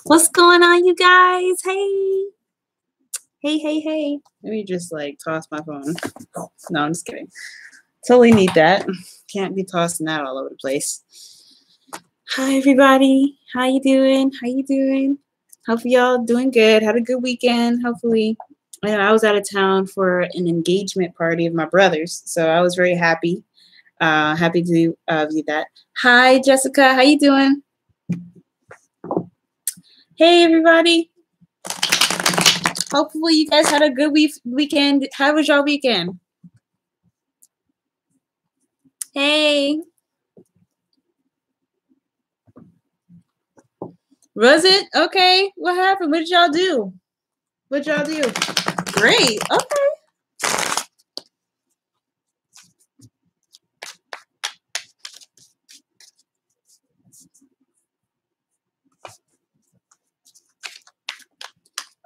What's going on, you guys? Hey. Hey. Let me just like toss my phone. No, I'm just kidding. Totally need that. Can't be tossing that all over the place. Hi, everybody. How you doing? Hopefully y'all doing good. Had a good weekend, hopefully. I was out of town for an engagement party of my brother's, so I was very happy. Happy to view that. Hi, Jessica. How you doing? Hey, everybody. Hopefully you guys had a good weekend. How was y'all weekend? Hey. Was it? Okay. What happened? What did y'all do? Great. Okay.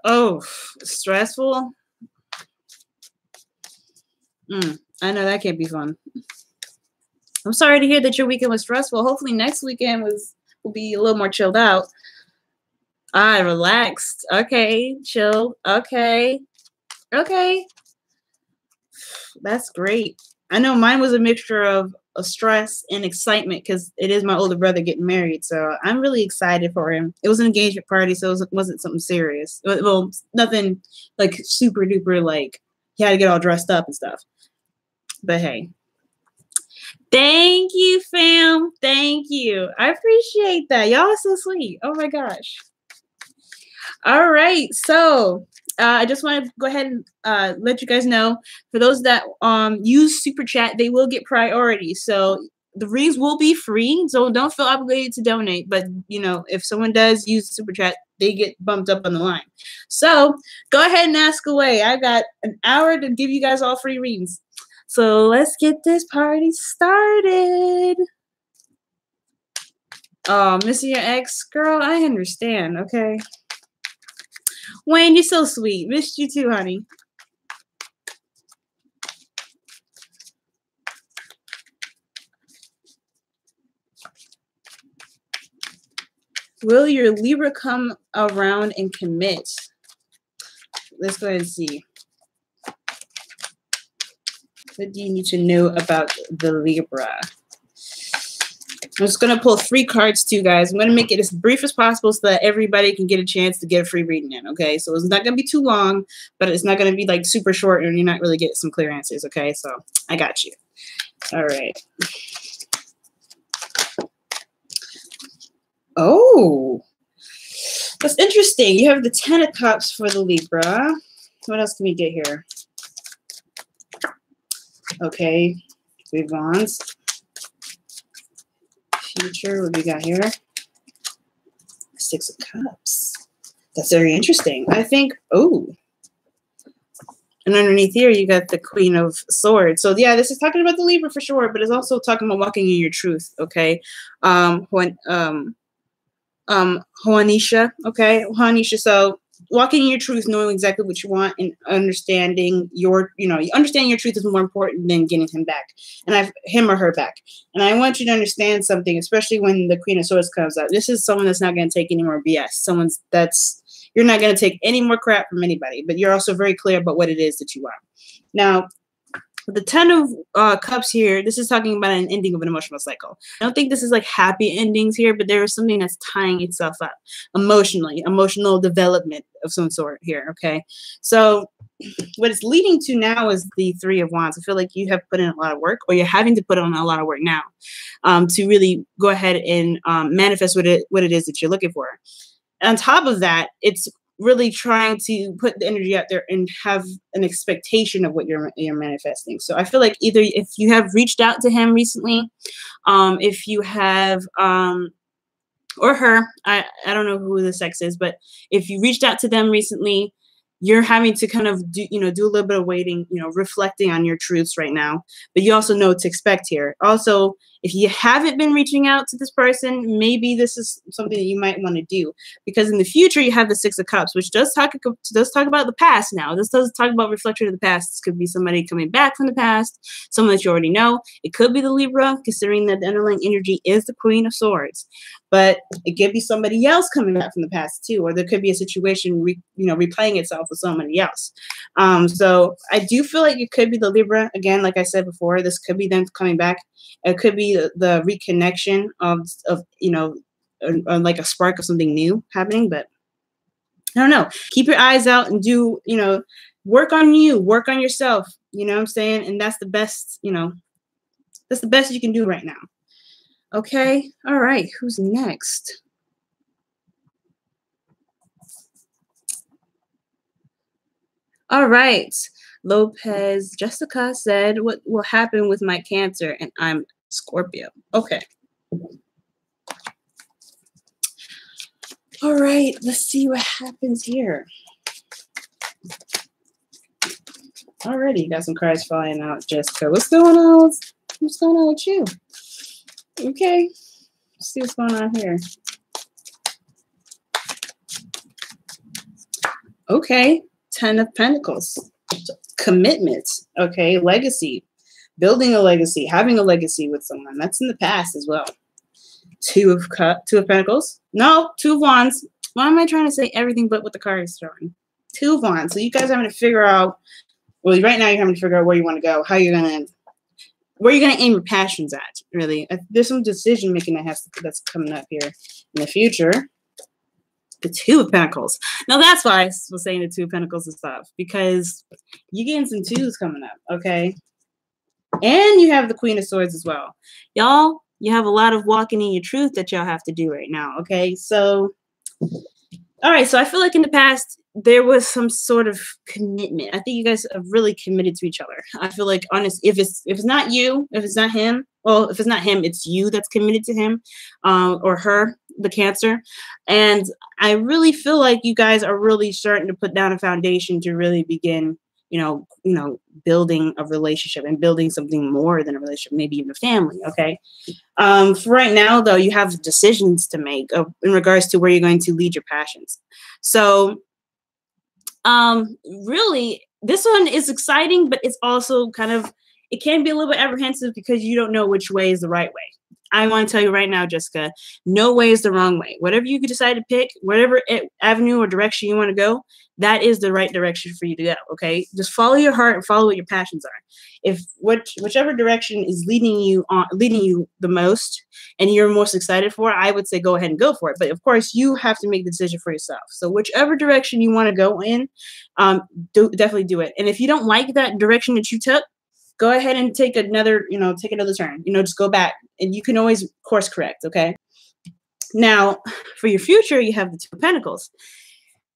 Oh, stressful? I know that can't be fun. I'm sorry to hear that your weekend was stressful. Hopefully next weekend will be a little more chilled out. Relaxed. Okay. Chilled. Okay. That's great. I know mine was a mixture of stress and excitement because it is my older brother getting married. So I'm really excited for him. It was an engagement party, so it wasn't something serious. Well, nothing like super duper like he had to get all dressed up and stuff. But hey. Thank you, fam. Thank you. I appreciate that. Y'all are so sweet. Oh my gosh. All right. So I just want to go ahead and let you guys know, for those that use Super Chat, they will get priority. So the reads will be free, so don't feel obligated to donate. But, you know, if someone does use Super Chat, they get bumped up on the line. So go ahead and ask away. I got an hour to give you guys all free readings. So let's get this party started. Oh, missing your ex? Girl, I understand, okay? Wayne, you're so sweet. Missed you too, honey. Will your Libra come around and commit? Let's go ahead and see. What do you need to know about the Libra? I'm just going to pull 3 cards too, guys. I'm going to make it as brief as possible so that everybody can get a chance to get a free reading in, okay? So it's not going to be too long, but it's not going to be like super short and you're not really getting some clear answers, okay? So I got you. All right. Oh, that's interesting. You have the 10 of Cups for the Libra. What else can we get here? Okay, 3 of Wands. Future, what do we got here? 6 of Cups. That's very interesting. I think, oh. And underneath here, you got the Queen of Swords. So, yeah, this is talking about the Libra for sure, but it's also talking about walking in your truth, okay? Juanisha, okay? Juanisha, so walking in your truth, knowing exactly what you want and understanding your, understanding your truth is more important than getting him back. And him or her back. And I want you to understand something, especially when the Queen of Swords comes out. This is someone that's not going to take any more BS. You're not going to take any more crap from anybody, but you're also very clear about what it is that you want. Now, the 10 of Cups here, this is talking about an ending of an emotional cycle. I don't think this is like happy endings here, but there is something that's tying itself up emotionally, emotional development of some sort here, okay? So what it's leading to now is the 3 of Wands. I feel like you have put in a lot of work, or you're having to put in a lot of work now to really go ahead and manifest what it is that you're looking for. On top of that, it's really trying to put the energy out there and have an expectation of what you're manifesting. So I feel like either if you have reached out to him recently, if you have, or her, I don't know who the sex is, but if you reached out to them recently, you're having to kind of do a little bit of waiting, reflecting on your truths right now, but you also know what to expect here. Also, If you haven't been reaching out to this person, maybe this is something that you might want to do, because in the future you have the Six of Cups, which does talk about the past. Now, this does talk about reflection of the past. This could be somebody coming back from the past, someone that you already know. It could be the Libra, considering that the underlying energy is the Queen of Swords, but it could be somebody else coming back from the past too, or there could be a situation replaying itself with somebody else. So I do feel like it could be the Libra again. Like I said before, this could be them coming back. It could be the reconnection of like a spark of something new happening. But I don't know. Keep your eyes out and do, work on you, work on yourself. You know what I'm saying? And that's the best, that's the best you can do right now. Okay. All right. Who's next? All right. Lopez Jessica said, what will happen with my Cancer? And I'm Scorpio. Okay. All right. Let's see what happens here. Already got some cards flying out, Jessica. What's going on? What's going on with you? Okay. Let's see what's going on here. Okay. 10 of Pentacles. Commitment. Okay. Legacy. Building a legacy. Having a legacy with someone. That's in the past as well. Two of Pentacles. No, Two of Wands. Why am I trying to say everything but what the card is showing? Two of Wands. So you guys are having to figure out, well, right now you're having to figure out where you want to go, where you're gonna aim your passions at, really. There's some decision making that's coming up here in the future. The Two of Pentacles. Now that's why I was saying the Two of Pentacles and stuff, because you're getting some twos coming up, okay? And you have the Queen of Swords as well. Y'all, you have a lot of walking in your truth that y'all have to do right now, okay? So, all right, so I feel like in the past, there was some sort of commitment. I think you guys are really committed to each other. I feel like, honest, if it's not you, if it's not him, well, if it's not him, it's you that's committed to him, or her, the Cancer. And I really feel like you guys are really starting to put down a foundation to really begin, building a relationship and building something more than a relationship, maybe even a family. Okay. For right now, though, you have decisions to make in regards to where you're going to lead your passions. So, really, this one is exciting, but it's also it can be a little bit apprehensive because you don't know which way is the right way. I want to tell you right now, Jessica, no way is the wrong way. Whatever you decide to pick, whatever avenue or direction you want to go, that is the right direction for you to go. Okay, just follow your heart and follow what your passions are. If whichever direction is leading you the most and you're most excited for, I would say go ahead and go for it. But of course, you have to make the decision for yourself. So whichever direction you want to go in, definitely do it. And if you don't like that direction that you took, go ahead and take another turn. Just go back, and you can always course correct. Okay. Now, for your future, you have the Two of Pentacles.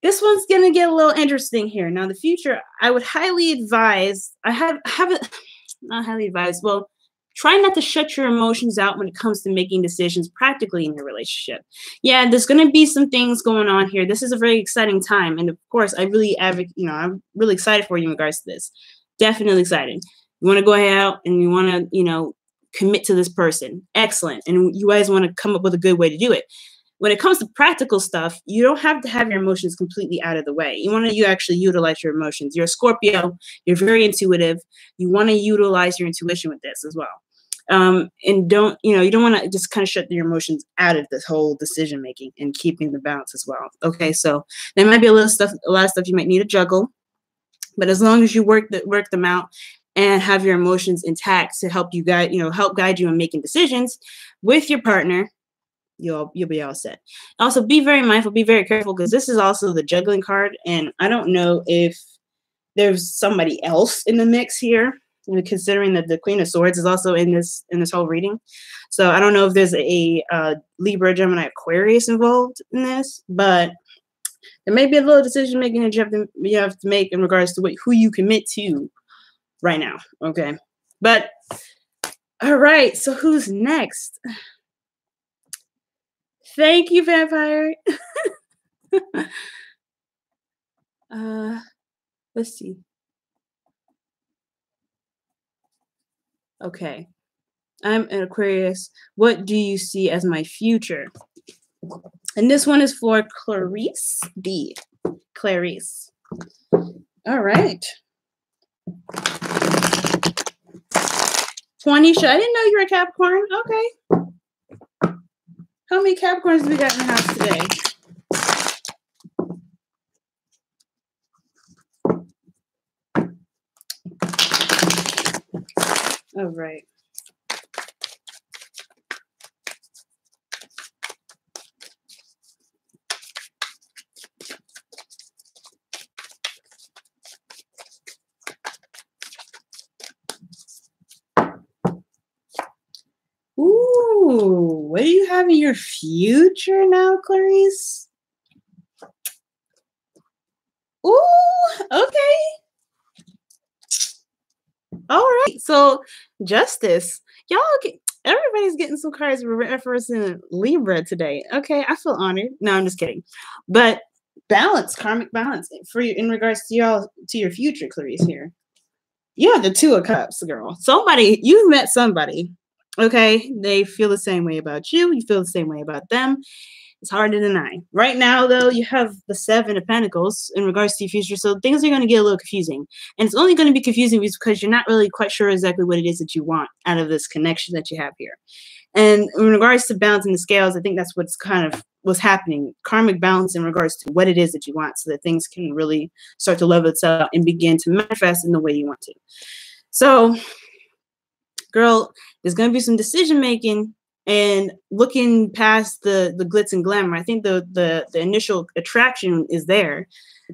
This one's gonna get a little interesting here. Now, the future, I would highly advise. Not highly advise. Well, try not to shut your emotions out when it comes to making decisions practically in your relationship. Yeah, there's gonna be some things going on here. This is a very exciting time, and of course, I'm really excited for you in regards to this. Definitely excited. You want to go out and you want to, commit to this person. Excellent. And you guys want to come up with a good way to do it. When it comes to practical stuff, you don't have to have your emotions completely out of the way. You want to actually utilize your emotions. You're a Scorpio. You're very intuitive. You want to utilize your intuition with this as well. And don't, you don't want to just kind of shut your emotions out of this whole decision making and keeping the balance as well. Okay. So there might be a lot of stuff you might need to juggle, but as long as you work them out and have your emotions intact to help guide you in making decisions with your partner, you'll be all set. Also, be very mindful, be very careful, because this is also the juggling card, and I don't know if there's somebody else in the mix here, considering that the Queen of Swords is also in this whole reading. So I don't know if there's a Libra, Gemini, Aquarius involved in this, but there may be a little decision making that you have to make in regards to who you commit to right now. Okay. But all right. So who's next? Thank you, Vampire. Let's see. Okay. I'm an Aquarius. What do you see as my future? And this one is for Clarice B. Clarice. All right. 20. I didn't know you were a Capricorn. Okay. How many Capricorns do we got in the house today? All right. Ooh, what do you have in your future now, Clarice? Ooh, okay. All right. So, Justice. Y'all get, everybody's getting some cards referencing Libra today. Okay, I feel honored. No, I'm just kidding. But balance, karmic balance for you in regards to y'all to your future, Clarice here. You have the Two of Cups, girl. Somebody, you've met somebody. Okay, they feel the same way about you. You feel the same way about them. It's hard to deny. Right now, though, you have the Seven of Pentacles in regards to your future, so things are going to get a little confusing. And it's only going to be confusing because you're not really quite sure exactly what it is that you want out of this connection that you have here. And in regards to balancing the scales, I think that's what's happening. Karmic balance in regards to what it is that you want so that things can really start to level itself out and begin to manifest in the way you want to. So, girl, there's going to be some decision making and looking past the glitz and glamour. I think the initial attraction is there,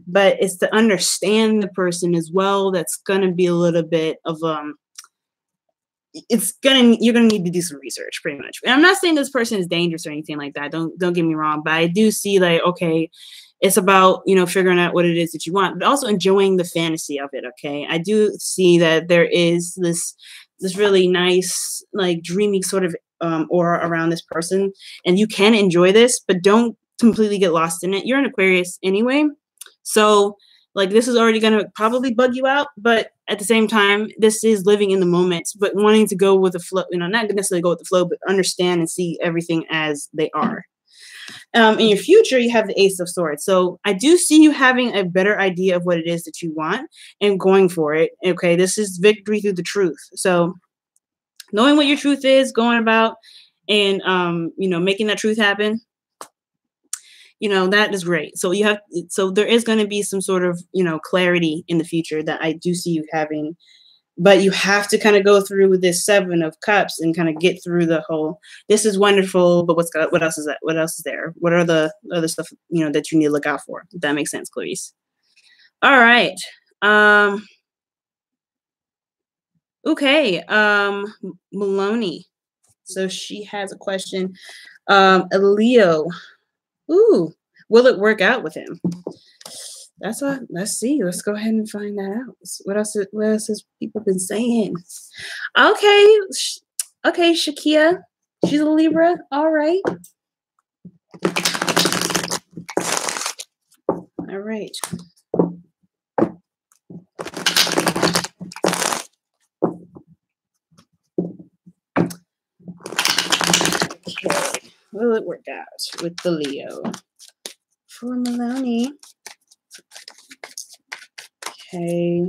but it's to understand the person as well. That's going to be a little bit of you're gonna need to do some research pretty much. And I'm not saying this person is dangerous or anything like that. Don't get me wrong, but I do see like, okay, it's about, figuring out what it is that you want, but also enjoying the fantasy of it. Okay. I do see that there is this really nice, like dreamy sort of aura around this person, and you can enjoy this, but don't completely get lost in it. You're an Aquarius anyway. So like this is already going to probably bug you out, but at the same time, this is living in the moment, but wanting to go with the flow, not necessarily go with the flow, but understand and see everything as they are. In your future, you have the Ace of Swords. So I do see you having a better idea of what it is that you want and going for it. Okay, this is victory through the truth. So knowing what your truth is, going about and, making that truth happen, that is great. So there is going to be some sort of, clarity in the future that I do see you having, but you have to kind of go through with this Seven of Cups and kind of get through the whole, this is wonderful, but what else is that? What else is there? What are the other stuff, that you need to look out for? If that makes sense, Clarice. All right. Okay. Melanie. So she has a question. A Leo. Ooh, will it work out with him? That's what. Let's see. Let's go ahead and find that out. What else has people been saying? Okay, okay, Shakia. She's a Libra. All right. All right. Okay. Will it work out with the Leo? For Melanie. Okay.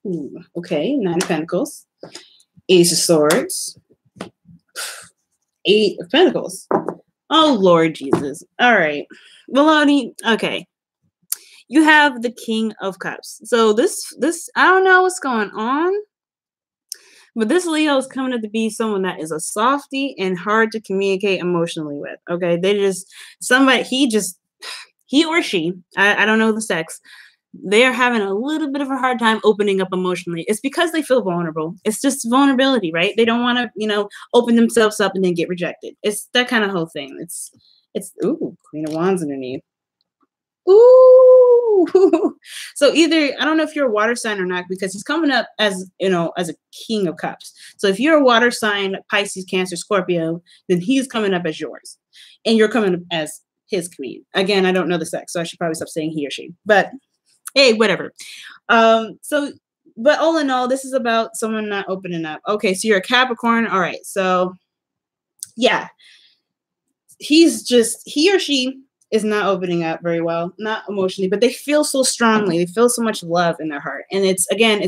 Ooh, okay, Nine of Pentacles. Ace of Swords. 8 of Pentacles. Oh, Lord Jesus. All right. Melanie, okay. You have the King of Cups. So this, I don't know what's going on, but this Leo is coming up to be someone that is a softie and hard to communicate emotionally with. Okay. He or she, I don't know the sex, they're having a little bit of a hard time opening up emotionally. It's because they feel vulnerable. It's just vulnerability, right? They don't want to, open themselves up and then get rejected. It's that kind of whole thing. It's ooh, Queen of Wands underneath. Ooh. So either, I don't know if you're a water sign or not, because he's coming up as, as a King of Cups. So if you're a water sign, Pisces, Cancer, Scorpio, then he's coming up as yours. And you're coming up as his queen. Again, I don't know the sex, so I should probably stop saying he or she. But hey, whatever. So but all in all, this is about someone not opening up. Okay, so you're a Capricorn. All right, so yeah, he or she is not opening up very well, not emotionally, but they feel so strongly. They feel so much love in their heart. And it's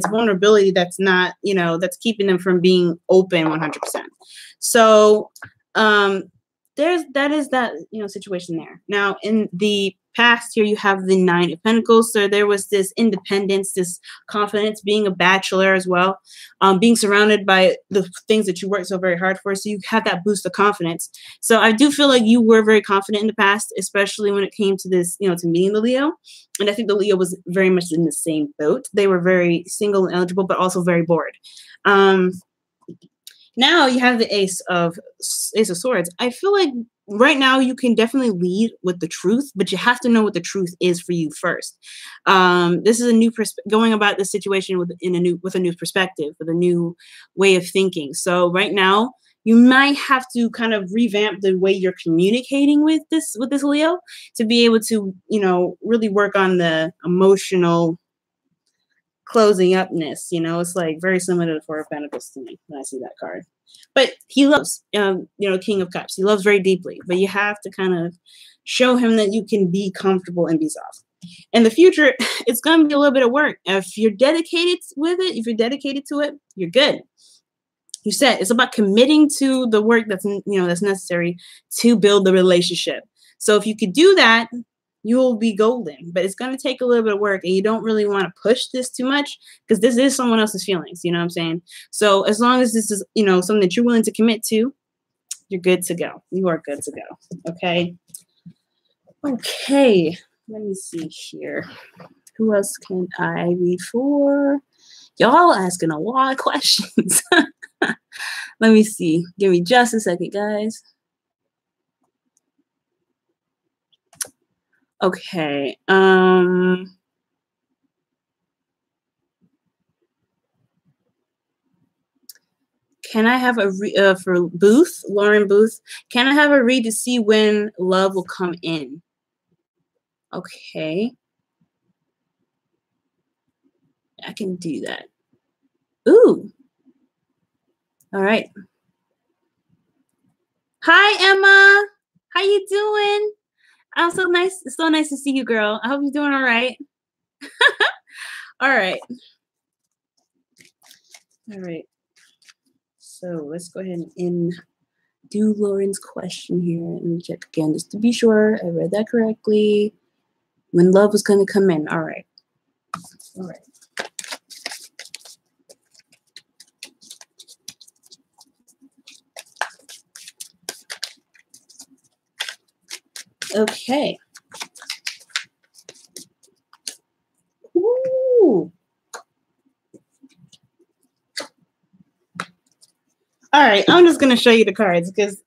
vulnerability that's not, that's keeping them from being open 100%. So that is that situation there. Now in the past here, you have the 9 of Pentacles. So there was this independence, this confidence, being a bachelor as well, being surrounded by the things that you worked so very hard for. So you have that boost of confidence. So I do feel like you were very confident in the past, especially when it came to this, to meeting the Leo. And I think the Leo was very much in the same boat. They were very single and eligible, but also very bored. Now you have the Ace of Swords. I feel like right now you can definitely lead with the truth, but you have to know what the truth is for you first. This is a new going about this situation with a new perspective, with a new way of thinking. So right now you might have to kind of revamp the way you're communicating with this Leo to be able to, really work on the emotional closing upness. It's like very similar to the 4 of Pentacles to me when I see that card. But he loves, King of Cups. He loves very deeply, but you have to kind of show him that you can be comfortable and be soft. In the future, it's going to be a little bit of work. If you're dedicated with it, if you're dedicated to it, you're good. You said it's about committing to the work that's necessary to build the relationship. So if you could do that, you will be golden, but it's going to take a little bit of work, and you don't really want to push this too much because this is someone else's feelings. You know what I'm saying? So as long as this is, something that you're willing to commit to, you're good to go. You are good to go. Okay. Okay. Let me see here. Who else can I read for? Y'all asking a lot of questions. Let me see. Give me just a second, guys. Okay. Can I have a for Booth, Lauren Booth? Can I have a read to see when love will come in? Okay. I can do that. Ooh. All right. Hi, Emma. How you doing? Oh, so nice. It's so nice to see you, girl. I hope you're doing all right. All right. All right. So let's go ahead and do Lauren's question here. Let me check again just to be sure I read that correctly. When love was going to come in. All right. All right. Okay. Ooh. All right, I'm just going to show you the cards because,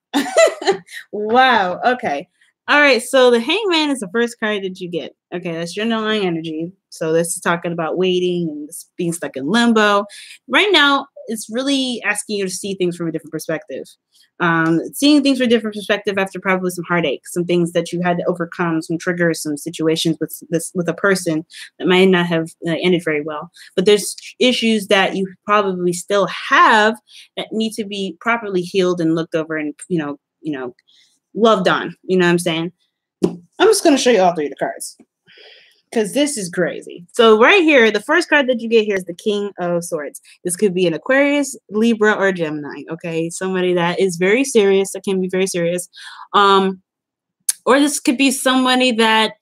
wow, okay. All right, so the Hangman is the first card that you get. Okay, that's your underlying energy. So this is talking about waiting and being stuck in limbo. Right now, it's really asking you to see things from a different perspective. Seeing things from a different perspective after probably some heartache, some things that you had to overcome, some triggers, some situations with a person that might not have ended very well. But there's issues that you probably still have that need to be properly healed and looked over and loved on. You know what I'm saying? I'm just going to show you all 3 of the cards because this is crazy. So right here, the first card that you get here is the King of Swords. This could be an Aquarius, Libra, or Gemini. Okay, somebody that is very serious. That can be very serious. Or this could be somebody that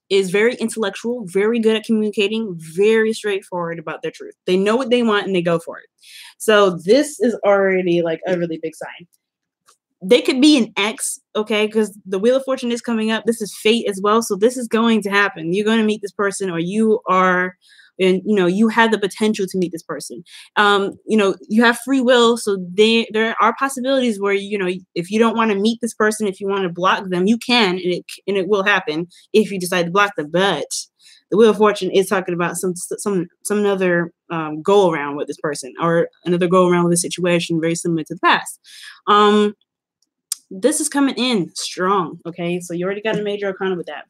is very intellectual, very good at communicating, very straightforward about their truth. They know what they want and they go for it. So this is already like a really big sign. They could be an ex, okay, because the Wheel of Fortune is coming up. This is fate as well. So this is going to happen. You're going to meet this person, or you are, and you have the potential to meet this person. You have free will. So there are possibilities where, if you don't want to meet this person, if you want to block them, you can, and it will happen if you decide to block them. But the Wheel of Fortune is talking about some other go around with this person, or another go around with a situation very similar to the past. This is coming in strong, okay? So you already got a major arcana with that.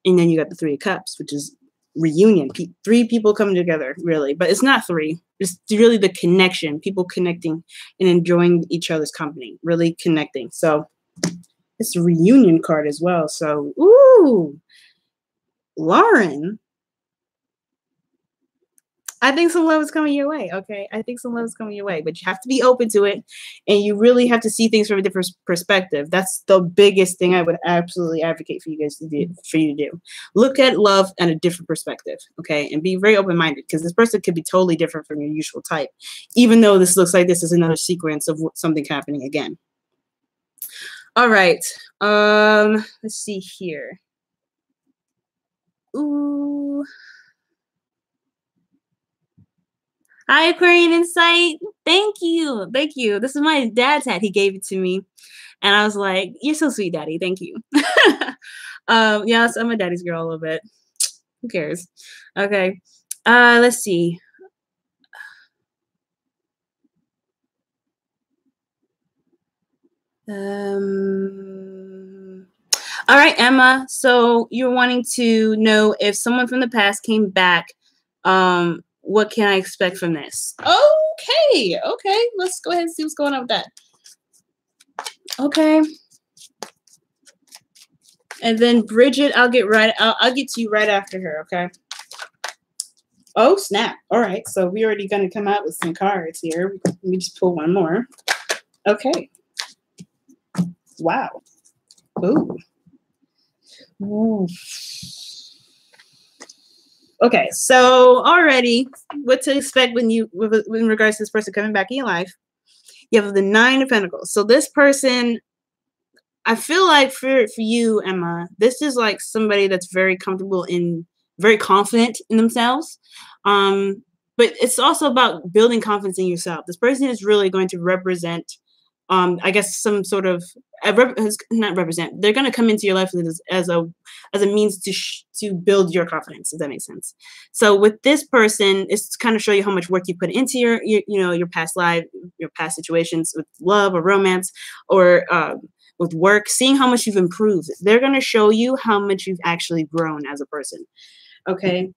And then you got the 3 of Cups, which is reunion. Three people coming together, really. But it's not three. It's really the connection. People connecting and enjoying each other's company. Really connecting. So it's a reunion card as well. So, ooh. Lauren. I think some love is coming your way, okay? I think some love is coming your way, but you have to be open to it, and you really have to see things from a different perspective. That's the biggest thing I would absolutely advocate for you guys to do. Look at love at a different perspective, okay? And be very open-minded, because this person could be totally different from your usual type, even though this looks like this is another sequence of something happening again. All right. Let's see here. Ooh. Hi, Aquarian Insight. Thank you. Thank you. This is my dad's hat. He gave it to me. And I was like, you're so sweet, Daddy. Thank you. Yes, I'm a daddy's girl a little bit. Who cares? Okay. Let's see. All right, Emma. So you're wanting to know if someone from the past came back, what can I expect from this? Okay. Okay. Let's go ahead and see what's going on with that. Okay. And then Bridget, I'll get to you right after her, okay? Oh, snap. All right. So we're already going to come out with some cards here. Let me just pull one more. Okay. Wow. Ooh. Ooh. Okay, so already what to expect when in regards to this person coming back in your life. You have the 9 of Pentacles. So this person, I feel like for you, Emma, this is like somebody that's very comfortable very confident in themselves. But it's also about building confidence in yourself. This person is really going to represent, I guess, some sort of not represent. They're going to come into your life as a means to build your confidence. If that makes sense. So with this person, it's to kind of show you how much work you put into your past life, your past situations with love or romance, or with work. Seeing how much you've improved. They're going to show you how much you've actually grown as a person. Okay.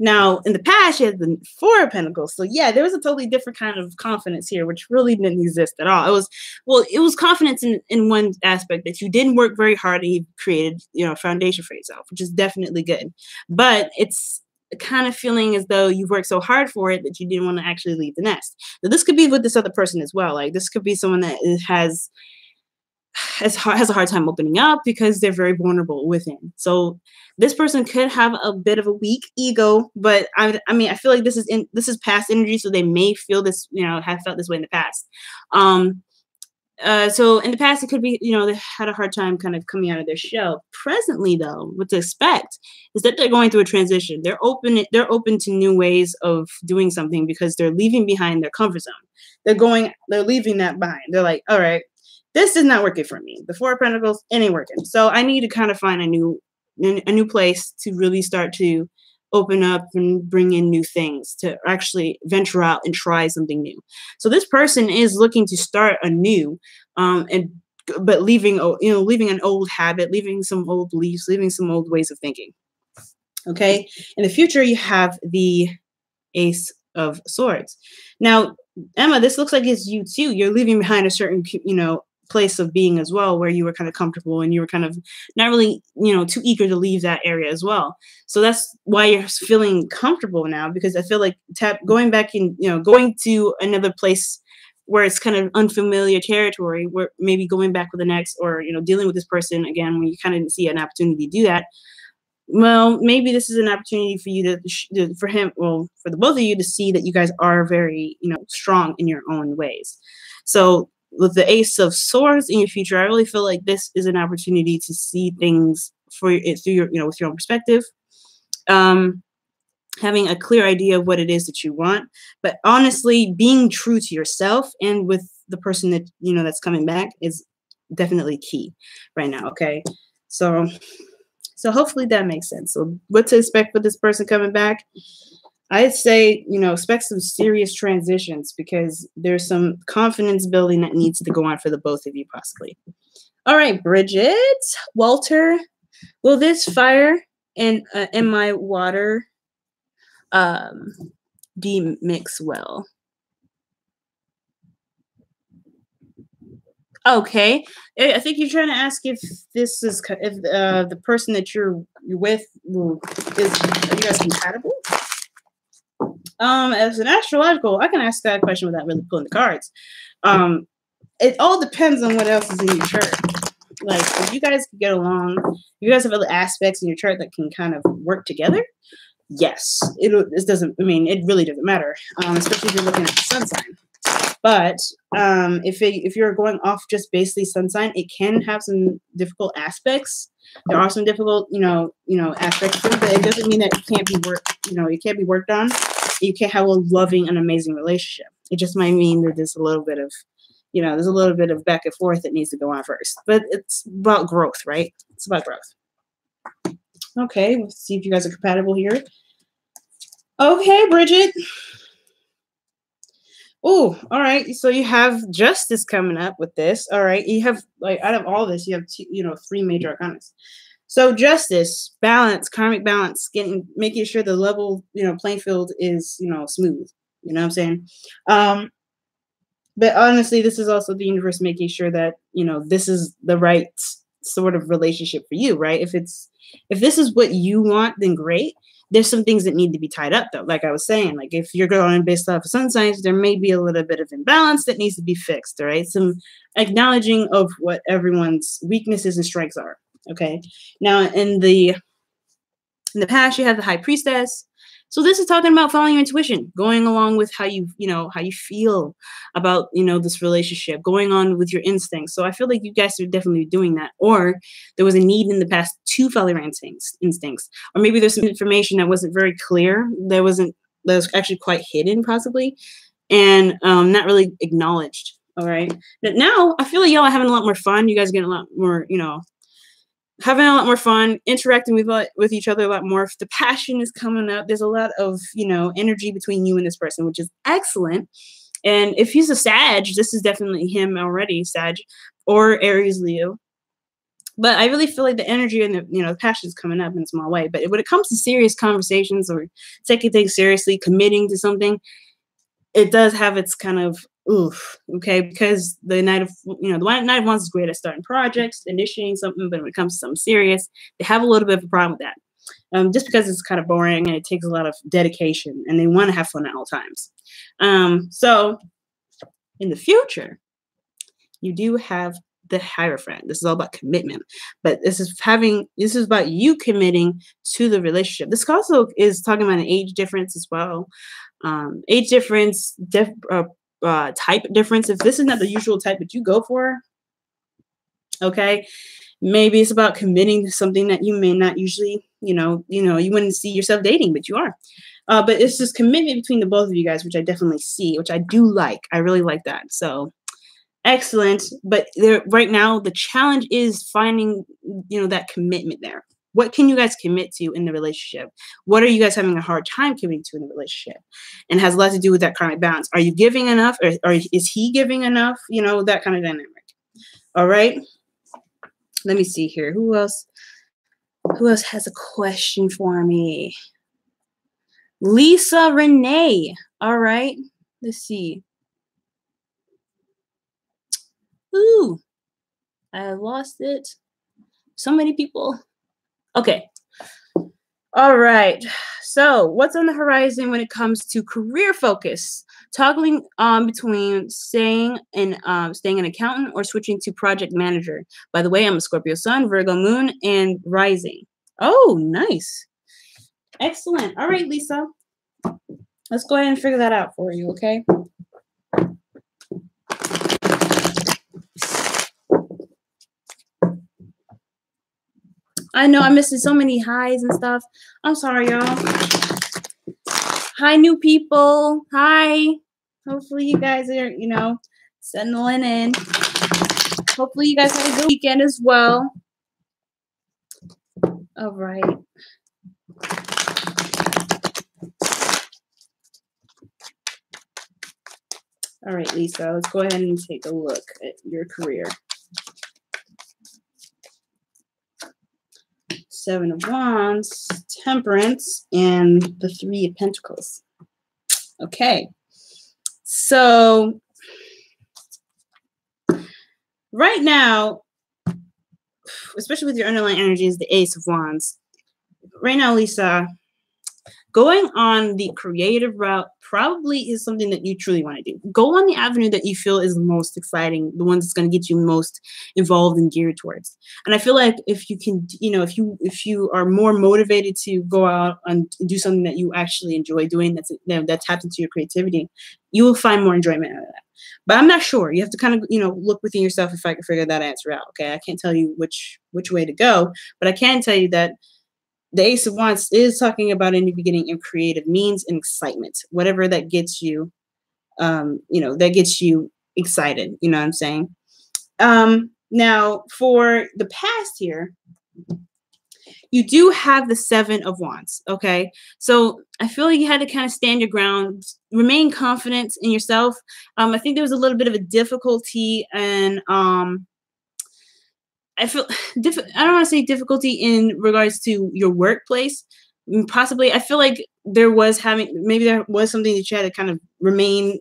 Now, in the past, you had the 4 of Pentacles. So, yeah, there was a totally different kind of confidence here, which really didn't exist at all. It was confidence in one aspect, that you didn't work very hard and you created, a foundation for yourself, which is definitely good. But it's kind of feeling as though you've worked so hard for it that you didn't want to actually leave the nest. Now, this could be with this other person as well. Like, this could be someone that has a hard time opening up because they're very vulnerable within. So this person could have a bit of a weak ego, but I feel like this is past energy, so they may feel this, have felt this way in the past. So in the past, it could be, they had a hard time kind of coming out of their shell. Presently, though, what to expect is that they're going through a transition. They're open to new ways of doing something because they're leaving behind their comfort zone. They're leaving that behind. They're like, all right, this is not working for me. The 4 of Pentacles, it ain't working. So I need to kind of find a new place to really start to open up and bring in new things, to actually venture out and try something new. So this person is looking to start anew, but leaving an old habit, leaving some old beliefs, leaving some old ways of thinking. Okay. In the future, you have the Ace of Swords. Now, Emma, this looks like it's you too. You're leaving behind a certain, place of being as well, where you were kind of comfortable and you were kind of not really, too eager to leave that area as well. So that's why you're feeling comfortable now, because I feel like going back in, going to another place where it's kind of unfamiliar territory, where maybe going back with an ex or, dealing with this person again, when you kind of see an opportunity to do that. Well, maybe this is an opportunity for you for the both of you to see that you guys are very, strong in your own ways. So with the Ace of Swords in your future, I really feel like this is an opportunity to see things through your, with your own perspective, having a clear idea of what it is that you want, but honestly, being true to yourself and with the person that, that's coming back is definitely key right now. Okay. So hopefully that makes sense. So what to expect with this person coming back? I'd say, expect some serious transitions, because there's some confidence building that needs to go on for the both of you, possibly. All right, Bridget, Walter, will this fire in my water demix well? Okay, I think you're trying to ask if this is if the person that you're with are you guys compatible? As an astrological, I can ask that question without really pulling the cards. It all depends on what else is in your chart. Like, if you guys can get along, you guys have other aspects in your chart that can kind of work together. Yes, it doesn't. I mean, it really doesn't matter, especially if you're looking at the sun sign. But if you're going off just basically sun sign, it can have some difficult aspects. There are some difficult, aspects to it, but it doesn't mean that it can't be worked. It can't be worked on. You can't have a loving and amazing relationship. It just might mean that there's a little bit of, there's a little bit of back and forth that needs to go on first. But it's about growth, right? It's about growth. Okay, let's see if you guys are compatible here. Okay, Bridget. Oh, all right. So you have justice coming up with this. All right. You have, like, out of all this, you have three major arcana. So justice, balance, karmic balance, making sure the level, playing field is, smooth. You know what I'm saying? But honestly, this is also the universe making sure that, this is the right sort of relationship for you, right? If this is what you want, then great. There's some things that need to be tied up, though. Like I was saying, like if you're going based off of sun signs, there may be a little bit of imbalance that needs to be fixed, all right? Some acknowledging of what everyone's weaknesses and strengths are, okay? Now, in the past, you have the high priestess. So this is talking about following your intuition, going along with how you feel about, this relationship, going on with your instincts. So I feel like you guys are definitely doing that. Or there was a need in the past to follow your instincts. Or maybe there's some information that wasn't very clear. That was actually quite hidden, possibly, and not really acknowledged. All right. But now I feel like y'all are having a lot more fun. You guys are getting a lot more, having a lot more fun, interacting with each other a lot more. If the passion is coming up, there's a lot of, energy between you and this person, which is excellent. And if he's a Sag, this is definitely him already, Sag, or Aries Leo. But I really feel like the energy and the passion is coming up in a small way. But when it comes to serious conversations or taking things seriously, committing to something, it does have its kind of oof, okay, because the Knight of Wands is great at starting projects, initiating something, but when it comes to something serious, they have a little bit of a problem with that. Just because it's kind of boring and it takes a lot of dedication, and they want to have fun at all times. So in the future, you do have the Hierophant. This is all about commitment, but this is about you committing to the relationship. This also is talking about an age difference as well. Age difference, type difference. If this is not the usual type that you go for, okay, maybe it's about committing to something that you may not usually, you wouldn't see yourself dating, but you are. But it's this commitment between the both of you guys, which I definitely see, which I do like. I really like that. So excellent. But right now, the challenge is finding, that commitment there. What can you guys commit to in the relationship? What are you guys having a hard time committing to in the relationship? And it has a lot to do with that karmic balance. Are you giving enough, or is he giving enough? That kind of dynamic. All right. Let me see here. Who else has a question for me? Lisa Renee. All right. Let's see. Ooh, I lost it. So many people. Okay. All right. So what's on the horizon when it comes to career focus? Toggling between staying an accountant or switching to project manager. By the way, I'm a Scorpio sun, Virgo moon, and rising. Oh, nice. Excellent. All right, Lisa. Let's go ahead and figure that out for you, okay? I know I'm missing so many highs and stuff. I'm sorry, y'all. Hi, new people. Hi. Hopefully you guys are, settling in. Hopefully you guys have a good weekend as well. All right. All right, Lisa, let's go ahead and take a look at your career. Seven of Wands, Temperance, and the Three of Pentacles. Okay. So right now, especially with your underlying energies, the Ace of Wands. Right now, Lisa, going on the creative route probably is something that you truly want to do. Go on the avenue that you feel is the most exciting, the one that's going to get you most involved and geared towards. And I feel like if you can, you know, if you are more motivated to go out and do something that you actually enjoy doing, that taps into your creativity, you will find more enjoyment out of that. But I'm not sure. You have to kind of, you know, look within yourself if I can figure that answer out. Okay, I can't tell you which way to go, but I can tell you that the Ace of Wands is talking about a new beginning of creative means and excitement, whatever that gets you, you know, that gets you excited. You know what I'm saying? Now, for the past here, you do have the Seven of Wands. Okay, so I feel like you had to kind of stand your ground, remain confident in yourself. I think there was a little bit of a difficulty, and I feel I don't want to say difficulty in regards to your workplace. Possibly, I feel like there was something that you had to kind of remain,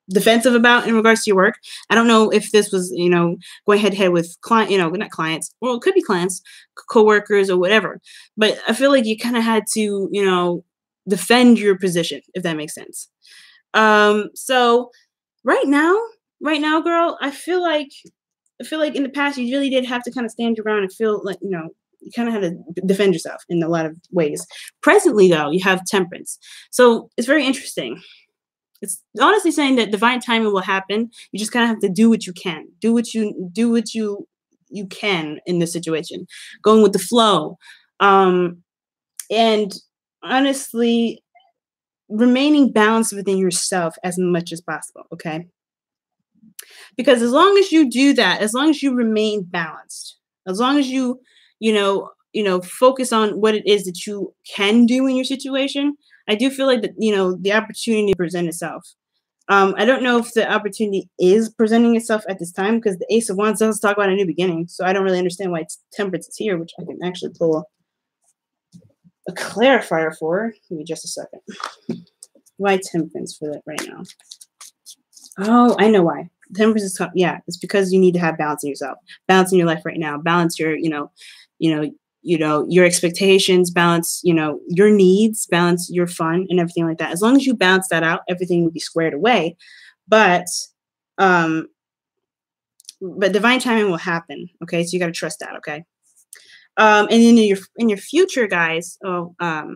defensive about in regards to your work. I don't know if this was, you know, going head to head with not clients, well, it could be clients, coworkers, or whatever. But I feel like you kind of had to, you know, defend your position, if that makes sense. So right now, girl, I feel like in the past you really did have to kind of stand your ground and feel like, you know, you kind of had to defend yourself in a lot of ways. Presently, though, you have Temperance. So it's very interesting. It's honestly saying that divine timing will happen. You just kind of have to do what you can. Do what you can in this situation. Going with the flow. And honestly, remaining balanced within yourself as much as possible, okay? Because as long as you do that, as long as you remain balanced, as long as you focus on what it is that you can do in your situation, I do feel like that, you know, the opportunity to present itself. I don't know if the opportunity is presenting itself at this time because the Ace of Wands does talk about a new beginning. So I don't really understand why Temperance is here, which I can actually pull a clarifier for. Give me just a second. Why Temperance for that right now? Oh, I know why. Temperance is it's because you need to have balance in yourself, balance in your life right now, balance your, your expectations, balance, your needs, balance your fun and everything like that. As long as you balance that out, everything will be squared away. But divine timing will happen. Okay. So you got to trust that. Okay. And then in your future, guys, if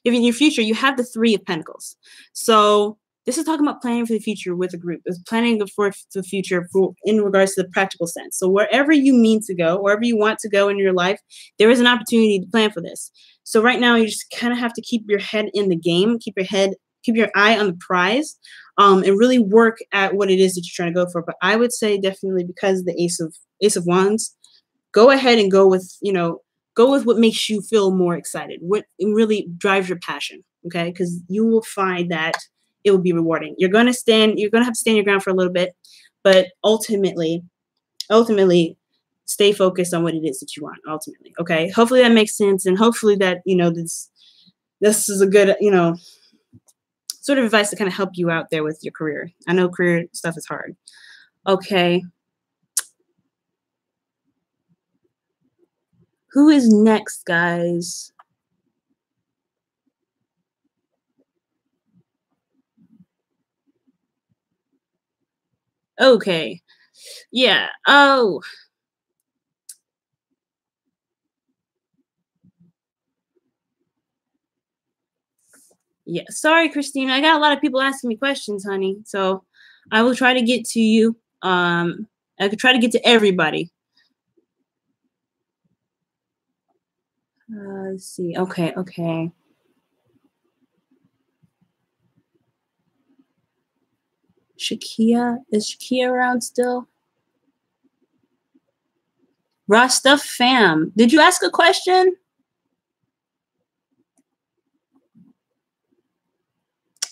in your future, you have the Three of Pentacles. So this is talking about planning for the future with a group. It's planning for the future in regards to the practical sense. So wherever you mean to go, wherever you want to go in your life, there is an opportunity to plan for this. So right now, you just kind of have to keep your head in the game, keep your eye on the prize, and really work at what it is that you're trying to go for. But I would say definitely because the Ace of Wands, go ahead and go with what makes you feel more excited, what really drives your passion. Okay, because you will find that it will be rewarding. You're going to have to stand your ground for a little bit, but ultimately stay focused on what it is that you want ultimately. Okay. Hopefully that makes sense. And hopefully that, this is a good, sort of advice to kind of help you out there with your career. I know career stuff is hard. Okay. Who is next, guys? Okay. Yeah. Oh. Yeah. Sorry, Christina. I got a lot of people asking me questions, honey. So I will try to get to you. I could try to get to everybody. Let's see. Okay. Shakia. Is Shakia around still? Rasta fam. Did you ask a question?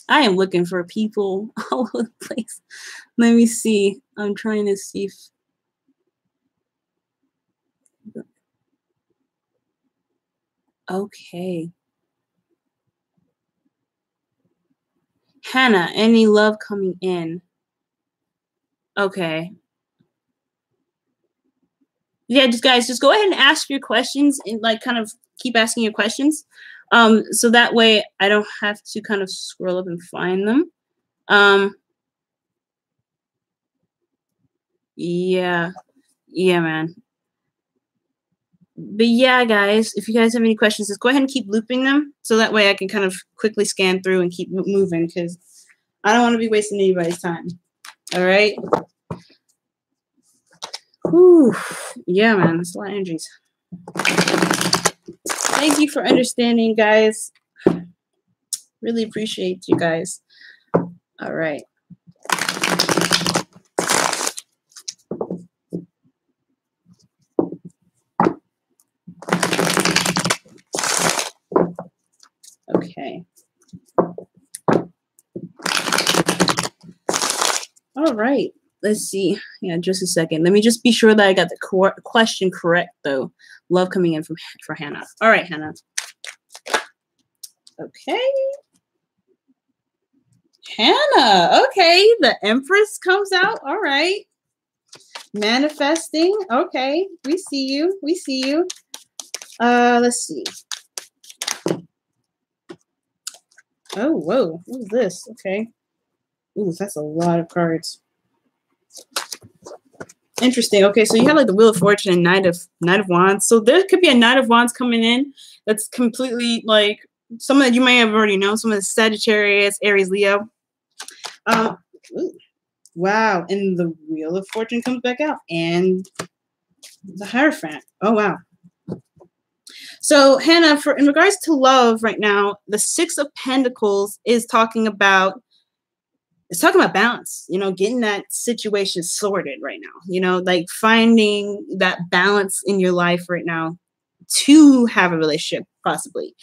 I am looking for people all over the place. Let me see. I'm trying to see if Okay. Hannah, any love coming in? Okay. Yeah, just guys, just go ahead and ask your questions and like kind of keep asking your questions. So that way I don't have to kind of scroll up and find them. Yeah. Yeah, man. But yeah, guys, if you guys have any questions, just go ahead and keep looping them so that way I can kind of quickly scan through and keep moving because I don't want to be wasting anybody's time. All right. Whew. Yeah, man, that's a lot of energies. Thank you for understanding, guys. Really appreciate you guys. All right. Okay. All right. Let's see. Yeah, just a second. Let me just be sure that I got the question correct, though. Love coming in for Hannah. All right, Hannah. Okay. Hannah. Okay. The Empress comes out. All right. Manifesting. Okay. We see you. We see you. Let's see. Oh, whoa. What is this? Okay. Ooh, that's a lot of cards. Interesting. Okay, so you have like the Wheel of Fortune and Knight of Wands. So there could be a Knight of Wands coming in that's completely like someone that you may have already known, someone that's Sagittarius, Aries, Leo. Ooh, wow. And the Wheel of Fortune comes back out and the Hierophant. Oh, wow. So Hannah, in regards to love right now, the Six of Pentacles is talking about balance, getting that situation sorted right now, like finding that balance in your life right now to have a relationship possibly.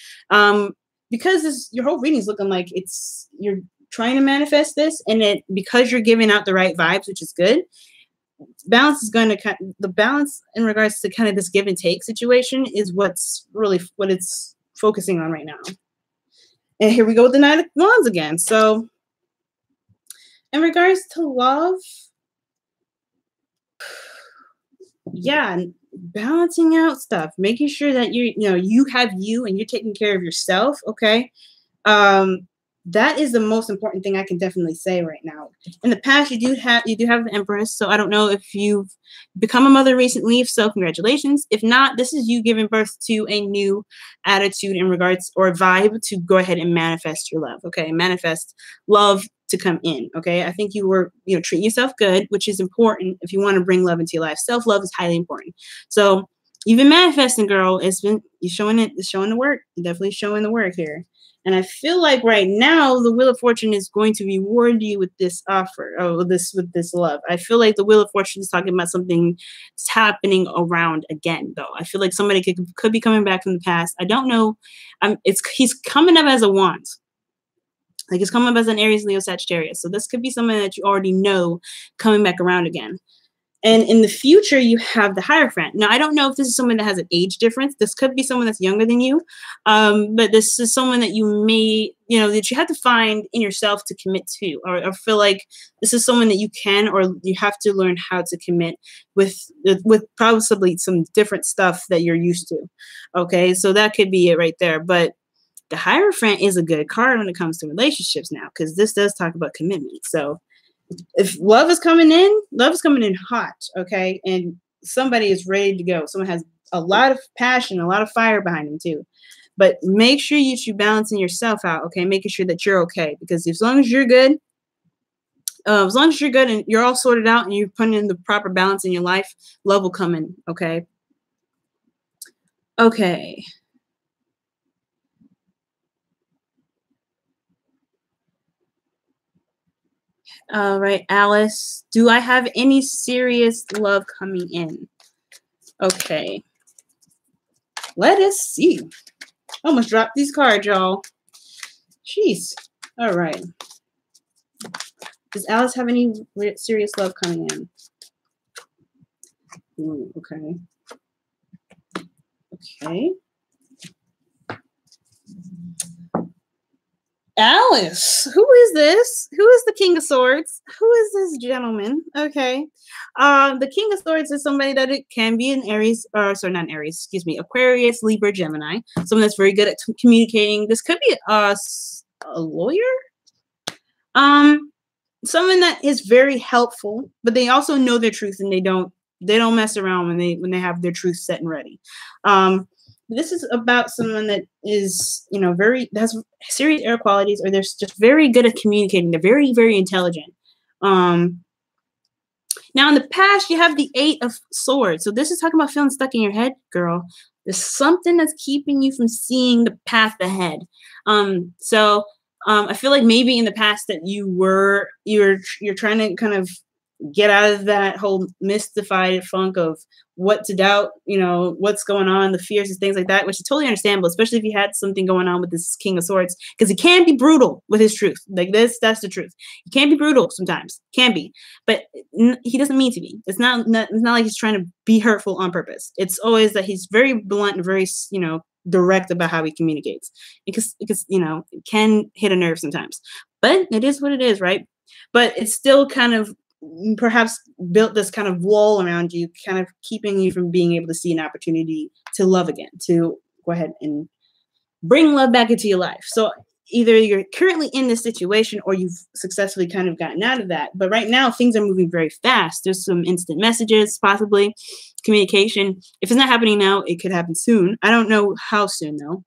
Because your whole reading is looking like you're trying to manifest this and because you're giving out the right vibes, which is good. Balance is going to the balance in regards to kind of this give and take situation is what's really what it's focusing on right now. And here we go with the Knight of Wands again. So in regards to love, yeah, balancing out stuff, making sure that you have you and you're taking care of yourself. Okay. That is the most important thing I can definitely say right now. In the past, you do have the Empress. So I don't know if you've become a mother recently. If so, congratulations. If not, this is you giving birth to a new attitude in regards or vibe to go ahead and manifest your love. Okay. Manifest love to come in. Okay. I think you were, treat yourself good, which is important if you want to bring love into your life. Self-love is highly important. So you've been manifesting, girl. You're showing it. It's showing the work. You're definitely showing the work here. And I feel like right now the Wheel of Fortune is going to reward you with this offer, with this love. I feel like the Wheel of Fortune is talking about something that's happening around again, though. I feel like somebody could be coming back from the past. I don't know. He's coming up as a wand. Like he's coming up as an Aries, Leo, Sagittarius. So this could be someone that you already know coming back around again. And in the future, you have the Hierophant. Now, I don't know if this is someone that has an age difference. This could be someone that's younger than you. But this is someone that you may, that you have to find in yourself to commit to, or feel like this is someone that you can, or you have to learn how to commit with probably some different stuff that you're used to. Okay, so that could be it right there. But the Hierophant is a good card when it comes to relationships now, because this does talk about commitment. So if love is coming in hot, okay, and somebody is ready to go. Someone has a lot of passion, a lot of fire behind them too. But make sure you're balancing yourself out, okay, making sure that you're okay. Because as long as you're good and you're all sorted out and you're putting in the proper balance in your life, love will come in, okay? Okay. All right, Alice, do I have any serious love coming in? Okay. Let us see. I almost dropped these cards, y'all. Jeez. All right. Does Alice have any serious love coming in? Ooh, okay. Okay. Alice, who is this? Who is the King of Swords? Who is this gentleman? Okay. The King of Swords is somebody that it can be an Aries, or sorry, not Aries, excuse me, Aquarius, Libra, Gemini. Someone that's very good at communicating. This could be a lawyer. Someone that is very helpful, but they also know their truth and they don't mess around when they have their truth set and ready. This is about someone that is, you know, has serious air qualities, or they're just very good at communicating. They're very, very intelligent. Now in the past, you have the 8 of Swords. So this is talking about feeling stuck in your head, girl. There's something that's keeping you from seeing the path ahead. I feel like maybe in the past that you're trying to kind of get out of that whole mystified funk of what to doubt, you know, what's going on, the fears and things like that, which is totally understandable, especially if you had something going on with this King of Swords, because he can be brutal with his truth. Like that's the truth. He can be brutal sometimes, can be, but he doesn't mean to be. It's not like he's trying to be hurtful on purpose. It's always that he's very blunt and very, you know, direct about how he communicates, because you know, it can hit a nerve sometimes, but it is what it is, right? But it's still kind of perhaps built this kind of wall around you, kind of keeping you from being able to see an opportunity to love again, to go ahead and bring love back into your life. So either you're currently in this situation or you've successfully kind of gotten out of that. But right now things are moving very fast. There's some instant messages, possibly communication. If it's not happening now, it could happen soon. I don't know how soon though.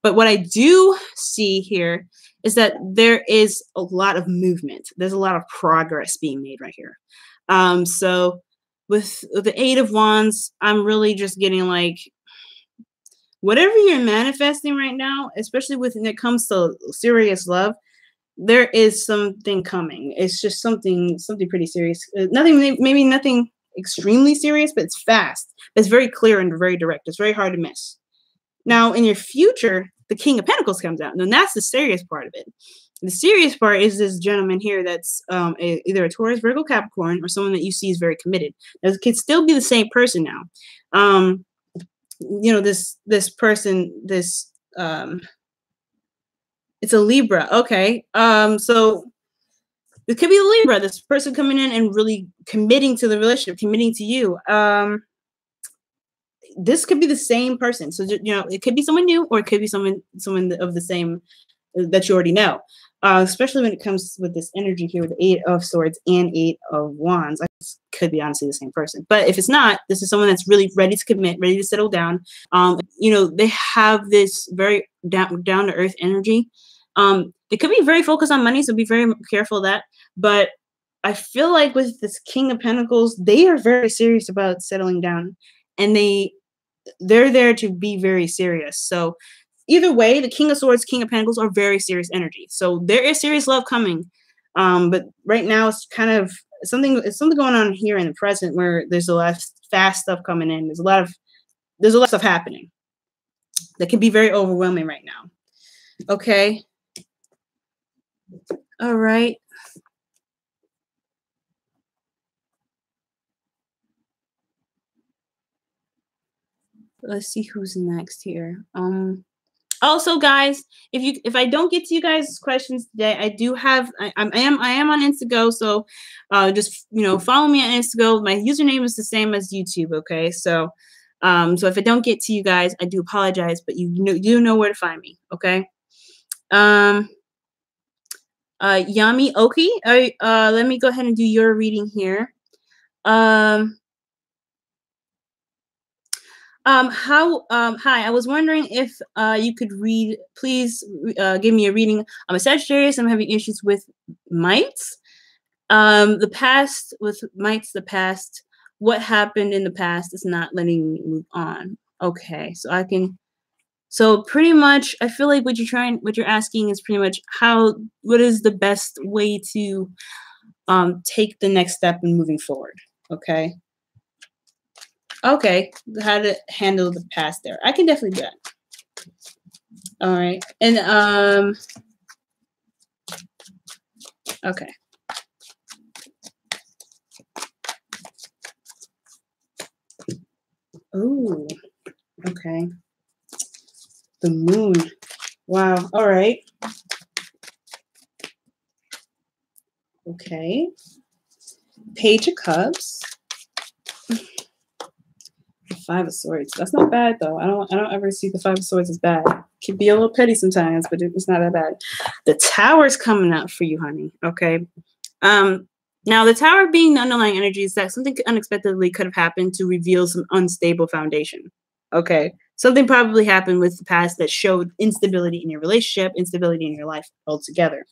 But what I do see here is that there is a lot of movement. There's a lot of progress being made right here. So with the 8 of Wands, I'm really just getting like, whatever you're manifesting right now, especially when it comes to serious love, there is something coming. It's just something pretty serious. Maybe nothing extremely serious, but it's fast. It's very clear and very direct. It's very hard to miss. Now, in your future, the King of Pentacles comes out, and that's the serious part of it. The serious part is this gentleman here that's either a Taurus, Virgo, Capricorn, or someone that you see is very committed. Now, it could still be the same person now. You know, this person, it's a Libra. Okay. So it could be a Libra, this person coming in and really committing to the relationship, committing to you. This could be the same person. So, you know, it could be someone new, or it could be someone of the same that you already know. Especially when it comes with this energy here with 8 of Swords and 8 of Wands. Could be honestly the same person. But if it's not, this is someone that's really ready to commit, ready to settle down. You know, they have this very down to earth energy. They could be very focused on money, so be very careful of that. But I feel like with this King of Pentacles, they are very serious about settling down, and they're there to be very serious. So either way, the King of Swords, King of Pentacles are very serious energy. So there is serious love coming. But right now it's kind of something going on here in the present where there's a lot of fast stuff coming in. There's a lot of stuff happening that can be very overwhelming right now. Okay. All right. Let's see who's next here. Also, guys, if I don't get to you guys' questions today, I do have I am on Instago, so just, you know, follow me on Instago. My username is the same as YouTube. Okay, so if I don't get to you guys, I do apologize, but you know where to find me. Okay. Yami Oki, let me go ahead and do your reading here. Hi, I was wondering if you could please give me a reading. I'm a Sagittarius. I'm having issues with mites. The past, what happened in the past is not letting me move on. Okay, so pretty much, I feel like what you're asking is pretty much what is the best way to take the next step in moving forward. Okay. Okay, how to handle the past there. I can definitely do that. All right. And okay. Oh, okay. The moon. Wow. All right. Okay. Page of Cups. Five of Swords. That's not bad though. I don't ever see the Five of Swords as bad. It can be a little petty sometimes, but it's not that bad. The Tower's coming up for you, honey. Okay. Now the Tower being the underlying energy is that something unexpectedly could have happened to reveal some unstable foundation. Okay. Something probably happened with the past that showed instability in your relationship, instability in your life altogether.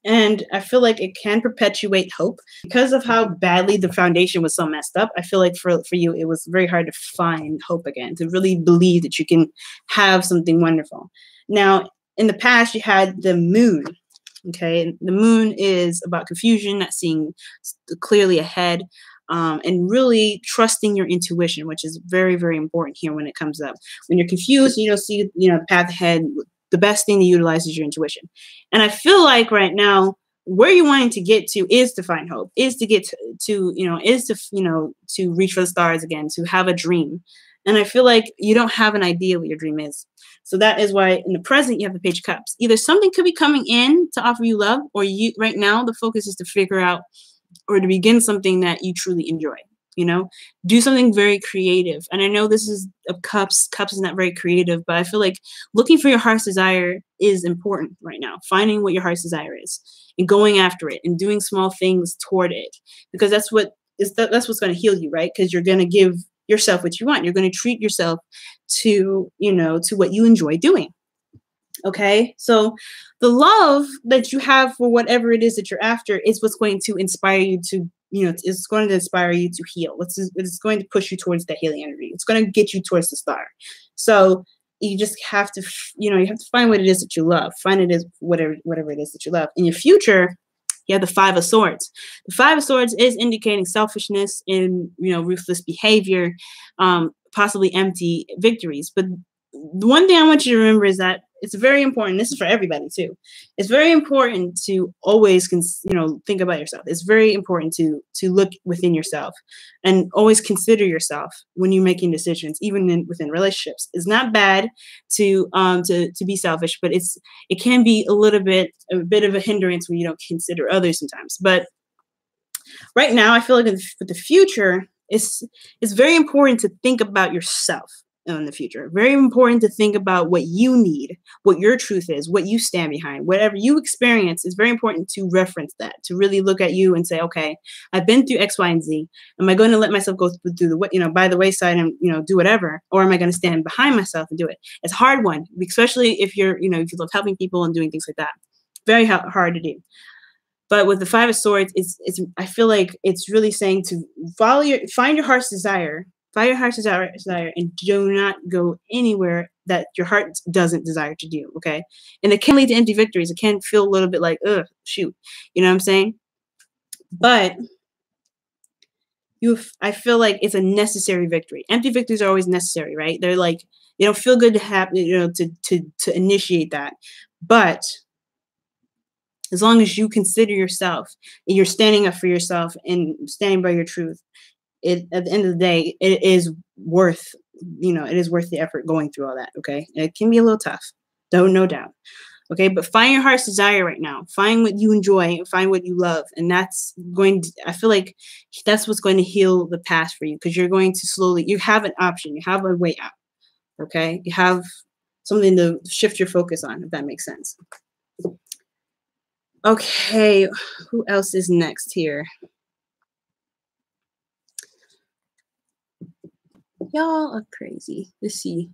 And I feel like it can perpetuate hope because of how badly the foundation was so messed up. I feel like for you, it was very hard to find hope again, to really believe that you can have something wonderful. Now, in the past, you had the moon. Okay. And the moon is about confusion, not seeing clearly ahead, and really trusting your intuition, which is very, very important here when it comes up. When you're confused, you don't see, the path ahead. The best thing to utilize is your intuition. And I feel like right now, where you're wanting to get to is to find hope, is to get to reach for the stars again, to have a dream. And I feel like you don't have an idea what your dream is. So that is why in the present, you have the Page of Cups. Either something could be coming in to offer you love, or right now, the focus is to figure out or to begin something that you truly enjoy. Do something very creative. And I know this is of Cups. Cups is not very creative, but I feel like looking for your heart's desire is important right now. Finding what your heart's desire is and going after it and doing small things toward it, because that's what's going to heal you, right? Because you're going to give yourself what you want. You're going to treat yourself to what you enjoy doing. Okay. So the love that you have for whatever it is that you're after is what's going to inspire you to, it's going to inspire you to heal. It's going to push you towards that healing energy. It's going to get you towards the star. So you just have to, you have to find what it is that you love. Find it as whatever it is that you love. In your future, you have the Five of Swords. The Five of Swords is indicating selfishness and, ruthless behavior, possibly empty victories. But the one thing I want you to remember is that it's very important. This is for everybody too. It's very important to always, think about yourself. It's very important to look within yourself and always consider yourself when you're making decisions, even within relationships. It's not bad to be selfish, but it can be a bit of a hindrance when you don't consider others sometimes. But right now, I feel like for the future, it's very important to think about yourself. In the future, very important to think about what you need, what your truth is, what you stand behind, whatever you experience. It's very important to reference that, to really look at you and say, okay, I've been through X, Y, and Z. Am I going to let myself go through the by the wayside and do whatever, or am I going to stand behind myself and do it? It's a hard one, especially if you're if you love helping people and doing things like that. Very hard to do. But with the Five of Swords, I feel like it's really saying to find your heart's desire. Find your heart's desire, and do not go anywhere that your heart doesn't desire to do, okay? And it can lead to empty victories. It can feel a little bit like, ugh, shoot. You know what I'm saying? But I feel like it's a necessary victory. Empty victories are always necessary, right? They're like, they don't feel good to have, to initiate that. But as long as you consider yourself and you're standing up for yourself and standing by your truth, at the end of the day, it is worth the effort going through all that. Okay. And it can be a little tough, no doubt. Okay. But find your heart's desire right now. Find what you enjoy and find what you love. And I feel like that's what's going to heal the past for you, because you're going to you have an option. You have a way out. Okay. You have something to shift your focus on, if that makes sense. Okay. Who else is next here? Y'all are crazy. Let's see.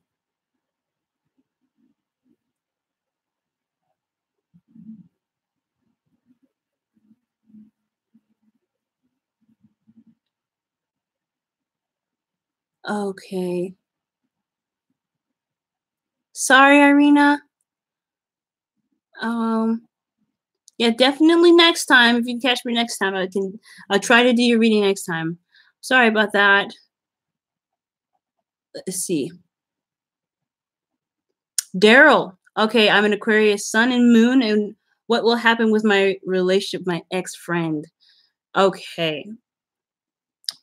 Okay. Sorry, Irina. Yeah, definitely next time. If you can catch me next time, I'll try to do your reading next time. Sorry about that. Let's see. Daryl. Okay, I'm an Aquarius, sun and moon, and what will happen with my relationship with my ex-friend? Okay.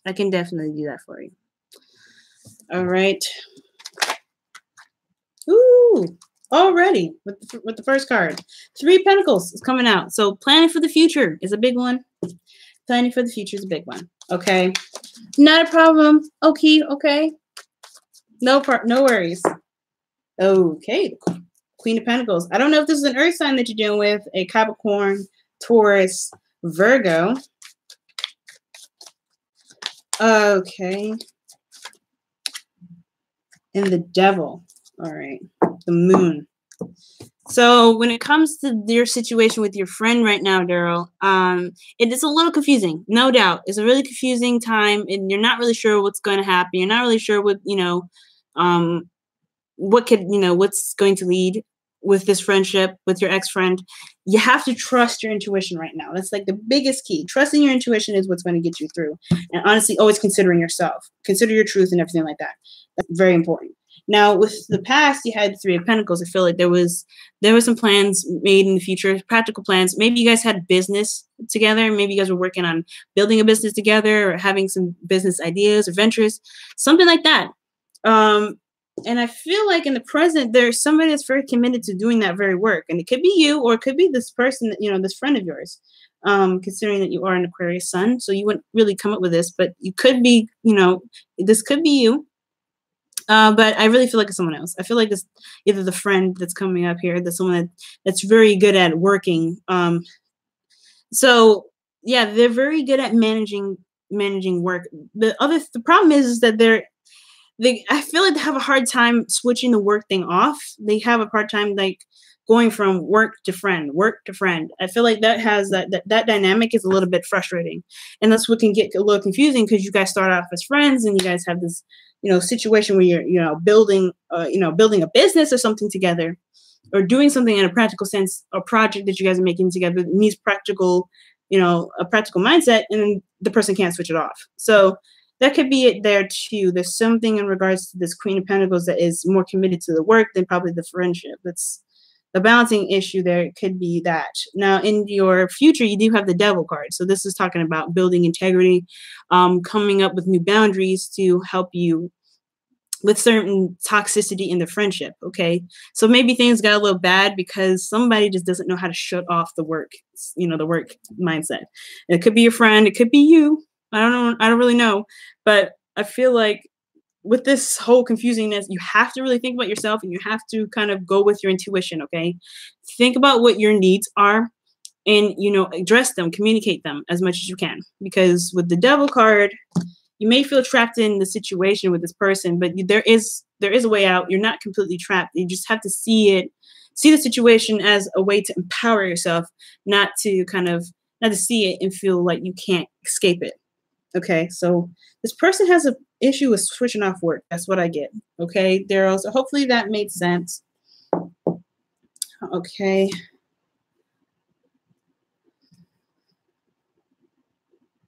I can definitely do that for you. All right. Ooh, already with the first card. 3 of Pentacles is coming out. So planning for the future is a big one. Planning for the future is a big one. Okay. Not a problem. Okay, okay. No worries. Okay. Queen of Pentacles. I don't know if this is an earth sign that you're dealing with. A Capricorn, Taurus, Virgo. Okay. And the Devil. All right. The Moon. So when it comes to your situation with your friend right now, Daryl, it is a little confusing, no doubt. It's a really confusing time, and you're not really sure what's going to happen. You're not really sure what, what's going to lead with this friendship with your ex-friend. You have to trust your intuition right now. That's like the biggest key. Trusting your intuition is what's going to get you through. And honestly, always considering yourself. Consider your truth and everything like that. That's very important. Now, with the past, you had 3 of Pentacles. I feel like there were some plans made in the future, practical plans. Maybe you guys had business together. Maybe you guys were working on building a business together or having some business ideas or ventures, something like that. And I feel like in the present, there's somebody that's very committed to doing that very work. And it could be you, or it could be this person, this friend of yours, considering that you are an Aquarius sun. So you wouldn't really come up with this, but you could be, this could be you. But I really feel like it's someone else. I feel like it's either the friend that's coming up here, that's someone that's very good at working. So yeah, they're very good at managing work. The problem is that I feel like they have a hard time switching the work thing off. They have a hard time like going from work to friend. I feel like that dynamic is a little bit frustrating, and that's what can get a little confusing because you guys start off as friends and you guys have this situation where you're building a business or something together, or doing something in a practical sense, a project that you guys are making together needs practical, a practical mindset, and then the person can't switch it off. So that could be it there too. There's something in regards to this Queen of Pentacles that is more committed to the work than probably the friendship. That's the balancing issue there. It could be that. Now, in your future, you do have the Devil card. So this is talking about building integrity, coming up with new boundaries to help you with certain toxicity in the friendship. Okay. So maybe things got a little bad because somebody just doesn't know how to shut off the work, the work mindset. And it could be your friend. It could be you. I don't know. I don't really know. But I feel like with this whole confusingness, you have to really think about yourself and you have to kind of go with your intuition. Okay. Think about what your needs are and, address them, communicate them as much as you can. Because with the Devil card, you may feel trapped in the situation with this person, but there is a way out. You're not completely trapped. You just have to see the situation as a way to empower yourself, not to see it and feel like you can't escape it. Okay, so this person has an issue with switching off work. That's what I get. Okay, Daryl. So hopefully that made sense. Okay.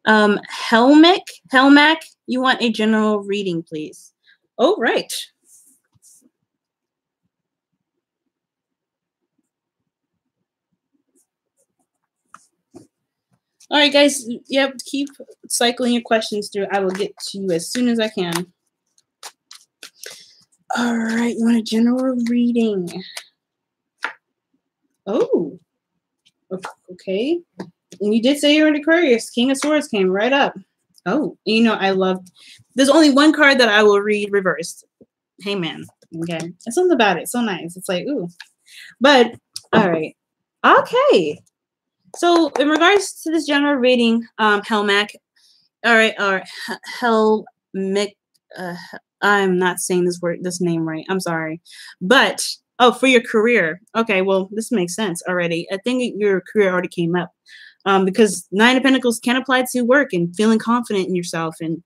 Helmac, you want a general reading, please? Oh, right. All right, guys. Yep, keep cycling your questions through. I will get to you as soon as I can. All right, you want a general reading? Oh, okay. And you did say you're an Aquarius. King of Swords came right up. Oh, I love. There's only one card that I will read reversed. Hey, man. Okay, there's something about it. So nice. It's like ooh, but all right. Okay. So in regards to this general reading, Helmac, all right, Helmic, I'm not saying this name right. I'm sorry, but for your career, okay, well this makes sense already. I think your career already came up, because 9 of Pentacles can apply to work and feeling confident in yourself and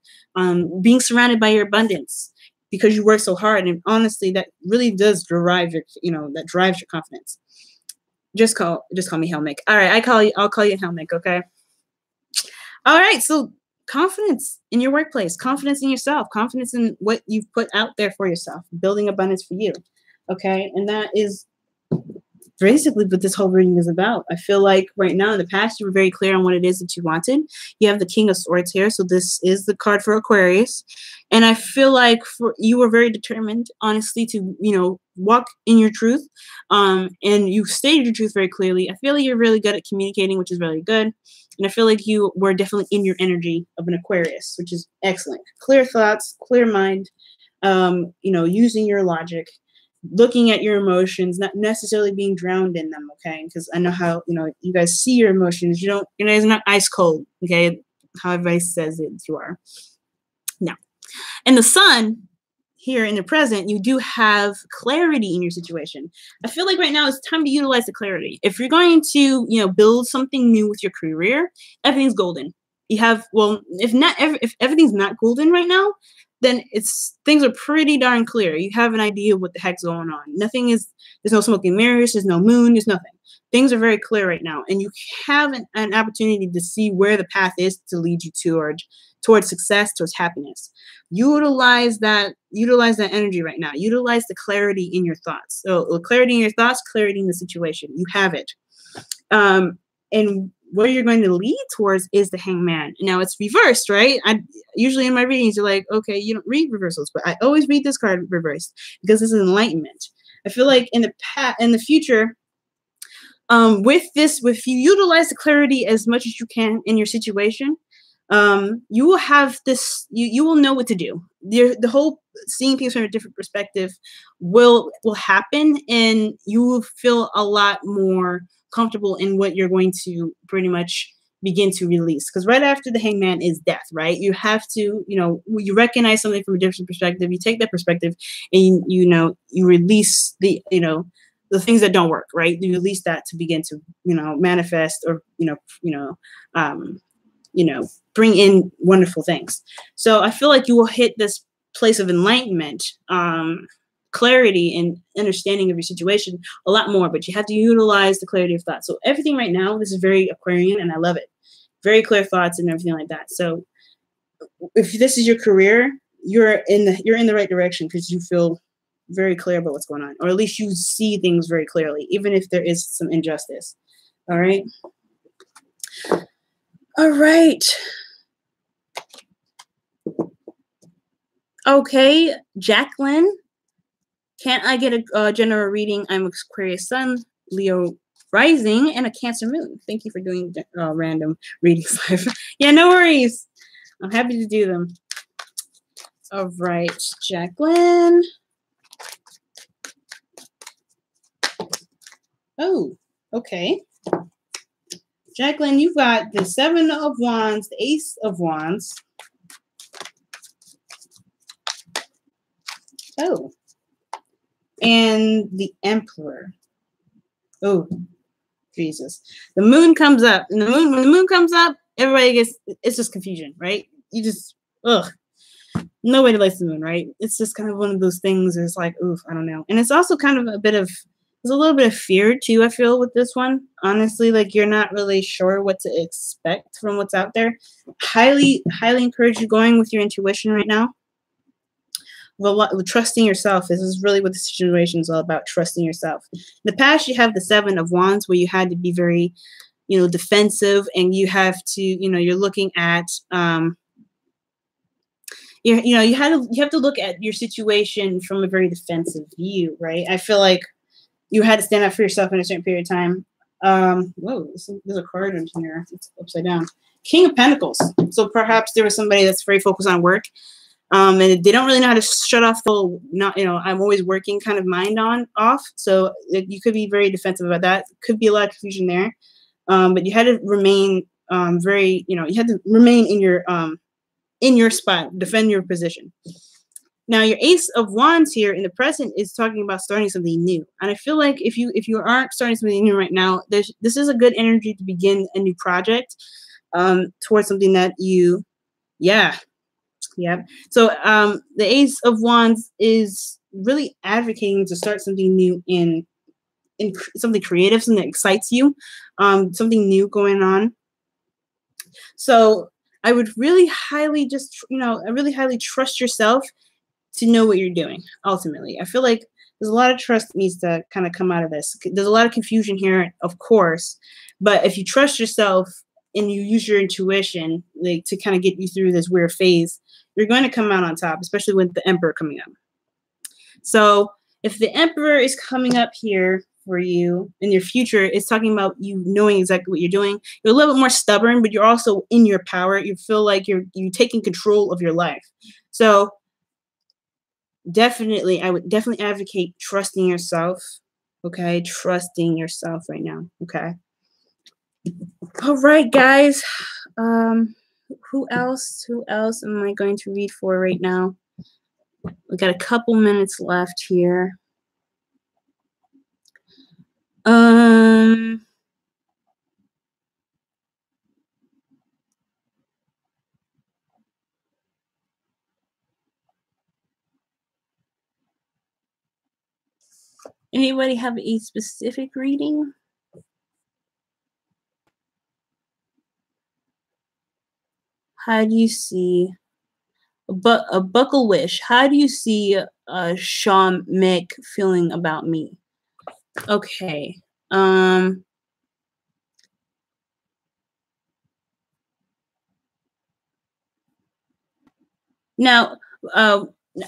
being surrounded by your abundance because you work so hard, and honestly, that really does drive that drives your confidence. Just call me Helmic. All right, I'll call you Helmic, okay? All right, so confidence in your workplace, confidence in yourself, confidence in what you've put out there for yourself, building abundance for you, okay? And that is basically what this whole reading is about. I feel like right now in the past, you were very clear on what it is that you wanted. You have the King of Swords here, so this is the card for Aquarius. And I feel like you were very determined, honestly, to, walk in your truth, and you stated your truth very clearly. I feel like you're really good at communicating, which is really good. And I feel like you were definitely in your energy of an Aquarius, which is excellent. Clear thoughts, clear mind, using your logic, looking at your emotions, not necessarily being drowned in them, okay? Because I know how, you guys see your emotions. You're not ice cold, okay? How advice says it, you are. Now, and the sun here in the present, you do have clarity in your situation. I feel like right now it's time to utilize the clarity. If you're going to, build something new with your career, everything's golden. You have, well, if everything's not golden right now, then things are pretty darn clear. You have an idea of what the heck's going on. There's no smoke and mirrors, there's no moon, there's nothing. Things are very clear right now, and you have an opportunity to see where the path is to lead you towards success, towards happiness. Utilize that energy right now. Utilize the clarity in your thoughts. So clarity in your thoughts, clarity in the situation. You have it. And where you're going to lead towards is the Hangman. Now it's reversed, right? Usually in my readings, you're like, okay, you don't read reversals, but I always read this card reversed because this is enlightenment. I feel like in the future, if you utilize the clarity as much as you can in your situation, you will have this, you will know what to do. The whole seeing things from a different perspective will happen, and you will feel a lot more comfortable in what you're going to pretty much begin to release. Because right after the Hangman is death, right? You have to, you recognize something from a different perspective, you take that perspective and you release the things that don't work, right? You release that to begin to, manifest or, bring in wonderful things. So I feel like you will hit this place of enlightenment, clarity and understanding of your situation a lot more, but you have to utilize the clarity of thought. So everything right now, this is very Aquarian and I love it. Very clear thoughts and everything like that. So if this is your career, you're in the right direction because you feel very clear about what's going on, or at least you see things very clearly, even if there is some injustice. All right. All right. Okay, Jacqueline. Can't I get a general reading? I'm Aquarius Sun, Leo Rising, and a Cancer Moon. Thank you for doing random readings live. Yeah, no worries. I'm happy to do them. All right, Jacqueline. Oh, okay. Jacqueline, you've got the Seven of Wands, the Ace of Wands. Oh. And the Emperor. Oh, Jesus. The moon comes up. And when the moon comes up, it's just confusion, right? Nobody likes the moon, right? It's just kind of one of those things. It's like, oof, I don't know. And it's also kind of there's a little bit of fear too, I feel, with this one. Honestly, like you're not really sure what to expect from what's out there. Highly, highly encourage you going with your intuition right now. Well, trusting yourself. This is really what the situation is all about, trusting yourself. In the past, you have the Seven of Wands where you had to be very, defensive, and you have to, you're looking at, you have to look at your situation from a very defensive view, right? I feel like you had to stand up for yourself in a certain period of time. Whoa, there's a card in here. It's upside down. King of Pentacles. So perhaps there was somebody that's very focused on work. And they don't really know how to shut off the I'm always working kind of mind off. So you could be very defensive about that. Could be a lot of confusion there. But you had to remain you had to remain in your spot, defend your position. Now your Ace of Wands here in the present is talking about starting something new. And I feel like if you aren't starting something new right now, this is a good energy to begin a new project towards something that Yep. So the Ace of Wands is really advocating to start something new in something creative, something that excites you, something new going on. So I would really highly trust yourself to know what you're doing. Ultimately, I feel like there's a lot of trust that needs to kind of come out of this. There's a lot of confusion here, of course, but if you trust yourself and you use your intuition to kind of get you through this weird phase, you're going to come out on top, especially with the Emperor coming up. So if the Emperor is coming up here for you in your future, it's talking about you knowing exactly what you're doing. You're a little bit more stubborn, but you're also in your power. You feel like you're taking control of your life. So definitely, I would definitely advocate trusting yourself. Okay, trusting yourself right now. Okay. All right, guys. Who else? Who else am I going to read for right now? We got a couple minutes left here. Anybody have a specific reading? How do you see a buckle wish? How do you see Sean Mick feeling about me? Okay. Now,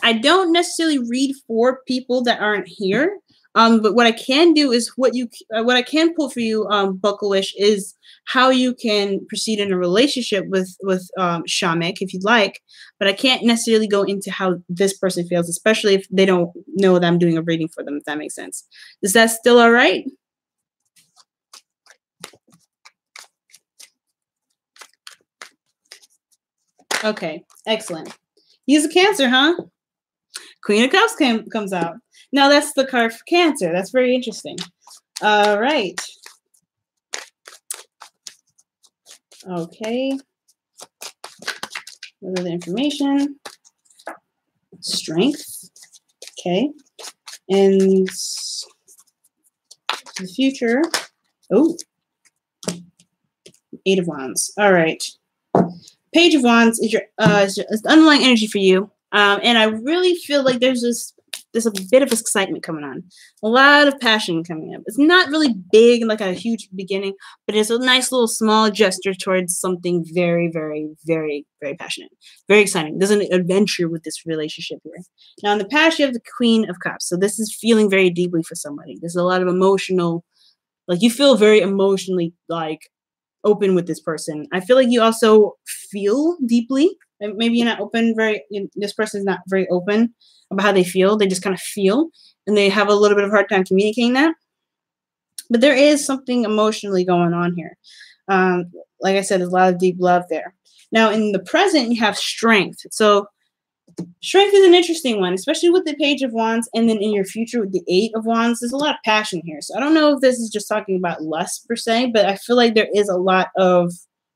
I don't necessarily read for people that aren't here. But what I can do is what I can pull for you, Bucklewish, is how you can proceed in a relationship with Shamek if you'd like. But I can't necessarily go into how this person feels, especially if they don't know that I'm doing a reading for them. If that makes sense. Is that still all right? Okay, excellent. He's a Cancer, huh? Queen of Cups comes out. Now that's the card for Cancer. That's very interesting. All right. Okay. What other information? Strength. Okay. And the future. Oh. 8 of Wands. All right. Page of Wands is your underlying energy for you. And I really feel like there's a bit of excitement coming on. A lot of passion coming up. It's not really big, like a huge beginning, but it's a nice little small gesture towards something very, very, very, very passionate. Very exciting. There's an adventure with this relationship here. Now, in the past, you have the Queen of Cups. So this is feeling very deeply for somebody. There's a lot of emotional, like you feel very emotionally like open with this person. I feel like you also feel deeply. Maybe you're not open this person's not very open about how they feel. They just kind of feel, and they have a little bit of a hard time communicating that. But there is something emotionally going on here. Like I said, there's a lot of deep love there. Now, in the present, you have strength. So strength is an interesting one, especially with the Page of Wands, and then in your future with the 8 of Wands, there's a lot of passion here. So I don't know if this is just talking about lust per se, but I feel like there is a lot of,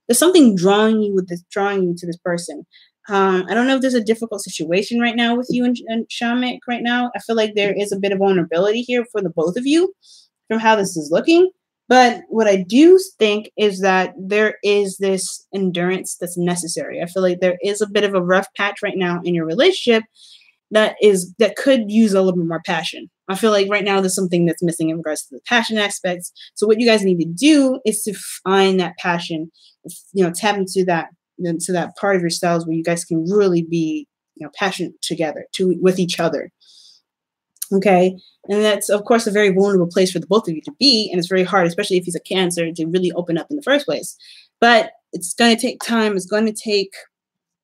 there's something drawing you to this person. I don't know if there's a difficult situation right now with you and Shamek right now. I feel like there is a bit of vulnerability here for the both of you from how this is looking. But what I do think is that there is this endurance that's necessary. I feel like there is a bit of a rough patch right now in your relationship that could use a little bit more passion. I feel like right now there's something that's missing in regards to the passion aspects. So what you guys need to do is to find that passion, tap into that part of yourselves where you guys can really be, passionate together with each other. Okay. And that's, of course, a very vulnerable place for the both of you to be. And it's very hard, especially if he's a Cancer, to really open up in the first place. But it's going to take time. It's going to take,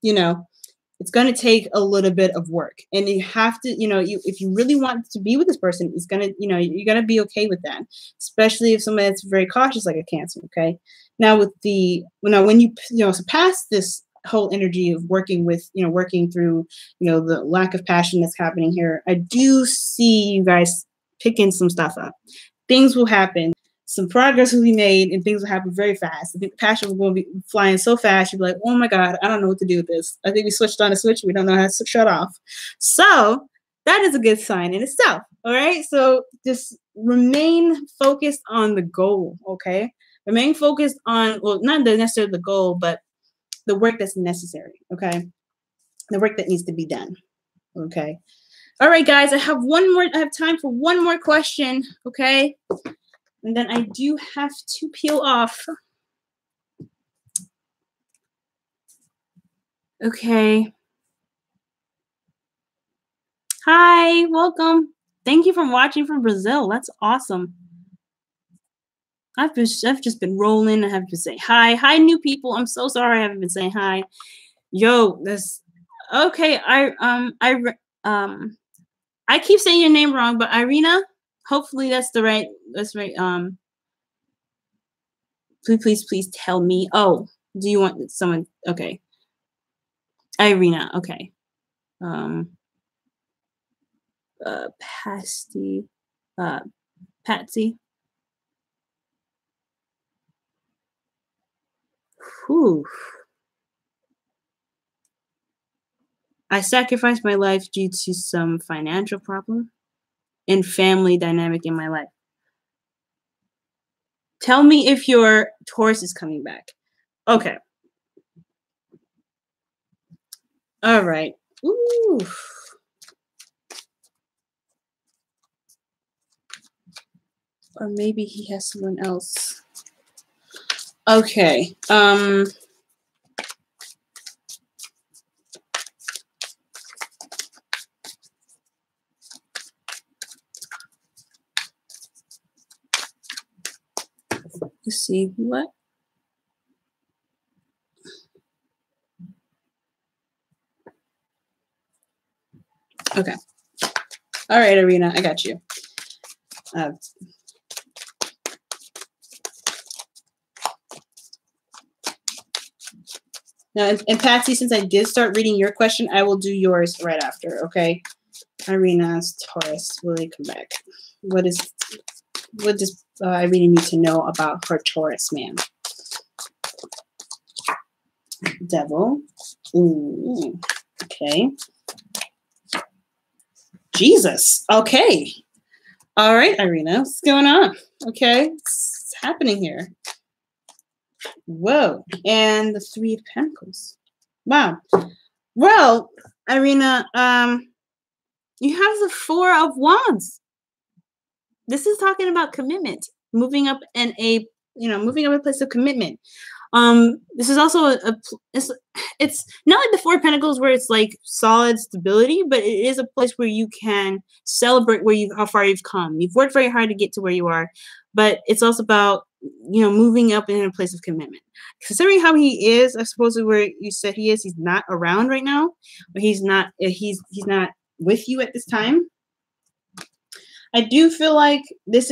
it's going to take a little bit of work. And you have to, if you really want to be with this person, it's going to, you're going to be okay with that, especially if somebody that's very cautious like a Cancer. Okay. Now when you surpass this whole energy of working through, the lack of passion that's happening here, I do see you guys picking some stuff up. Things will happen. Some progress will be made, and things will happen very fast. I think the passion will be flying so fast, you'll be like, oh my God, I don't know what to do with this. I think we switched on a switch. We don't know how to shut off. So that is a good sign in itself. All right. So just remain focused on the goal. Okay. Remain focused on, well, not necessarily the goal, but the work that's necessary. Okay. The work that needs to be done. Okay. All right, guys, I have time for one more question. Okay. And then I do have to peel off. Okay. Hi, welcome. Thank you for watching from Brazil. That's awesome. I've just been rolling. I have to say hi. Hi, new people. I'm so sorry I haven't been saying hi. Yo, this okay. I keep saying your name wrong, but Irina, hopefully that's right. Please tell me. Oh, do you want someone? Okay. Irina, okay. Patsy. Whew. I sacrificed my life due to some financial problem and family dynamic in my life. Tell me if your Taurus is coming back. Okay. All right. Ooh. Or maybe he has someone else. Okay. Let's see what. Okay. All right, Irina, I got you. Now, and Patsy, since I did start reading your question, I will do yours right after, okay? Irina's Taurus, will they come back? What does Irina need to know about her Taurus man? Devil. Ooh, okay. Jesus. Okay. All right, Irina, what's going on? Okay, what's happening here? Whoa. And the Three of Pentacles. Wow. Well, Irina, you have the Four of Wands. This is talking about commitment, moving up in a place of commitment. This is also it's not like the Four of Pentacles where it's like solid stability, but it is a place where you can celebrate how far you've come. You've worked very hard to get to where you are, but it's also about moving up in a place of commitment. Considering how he is, I suppose where you said he is, he's not around right now, but he's not with you at this time. I do feel like this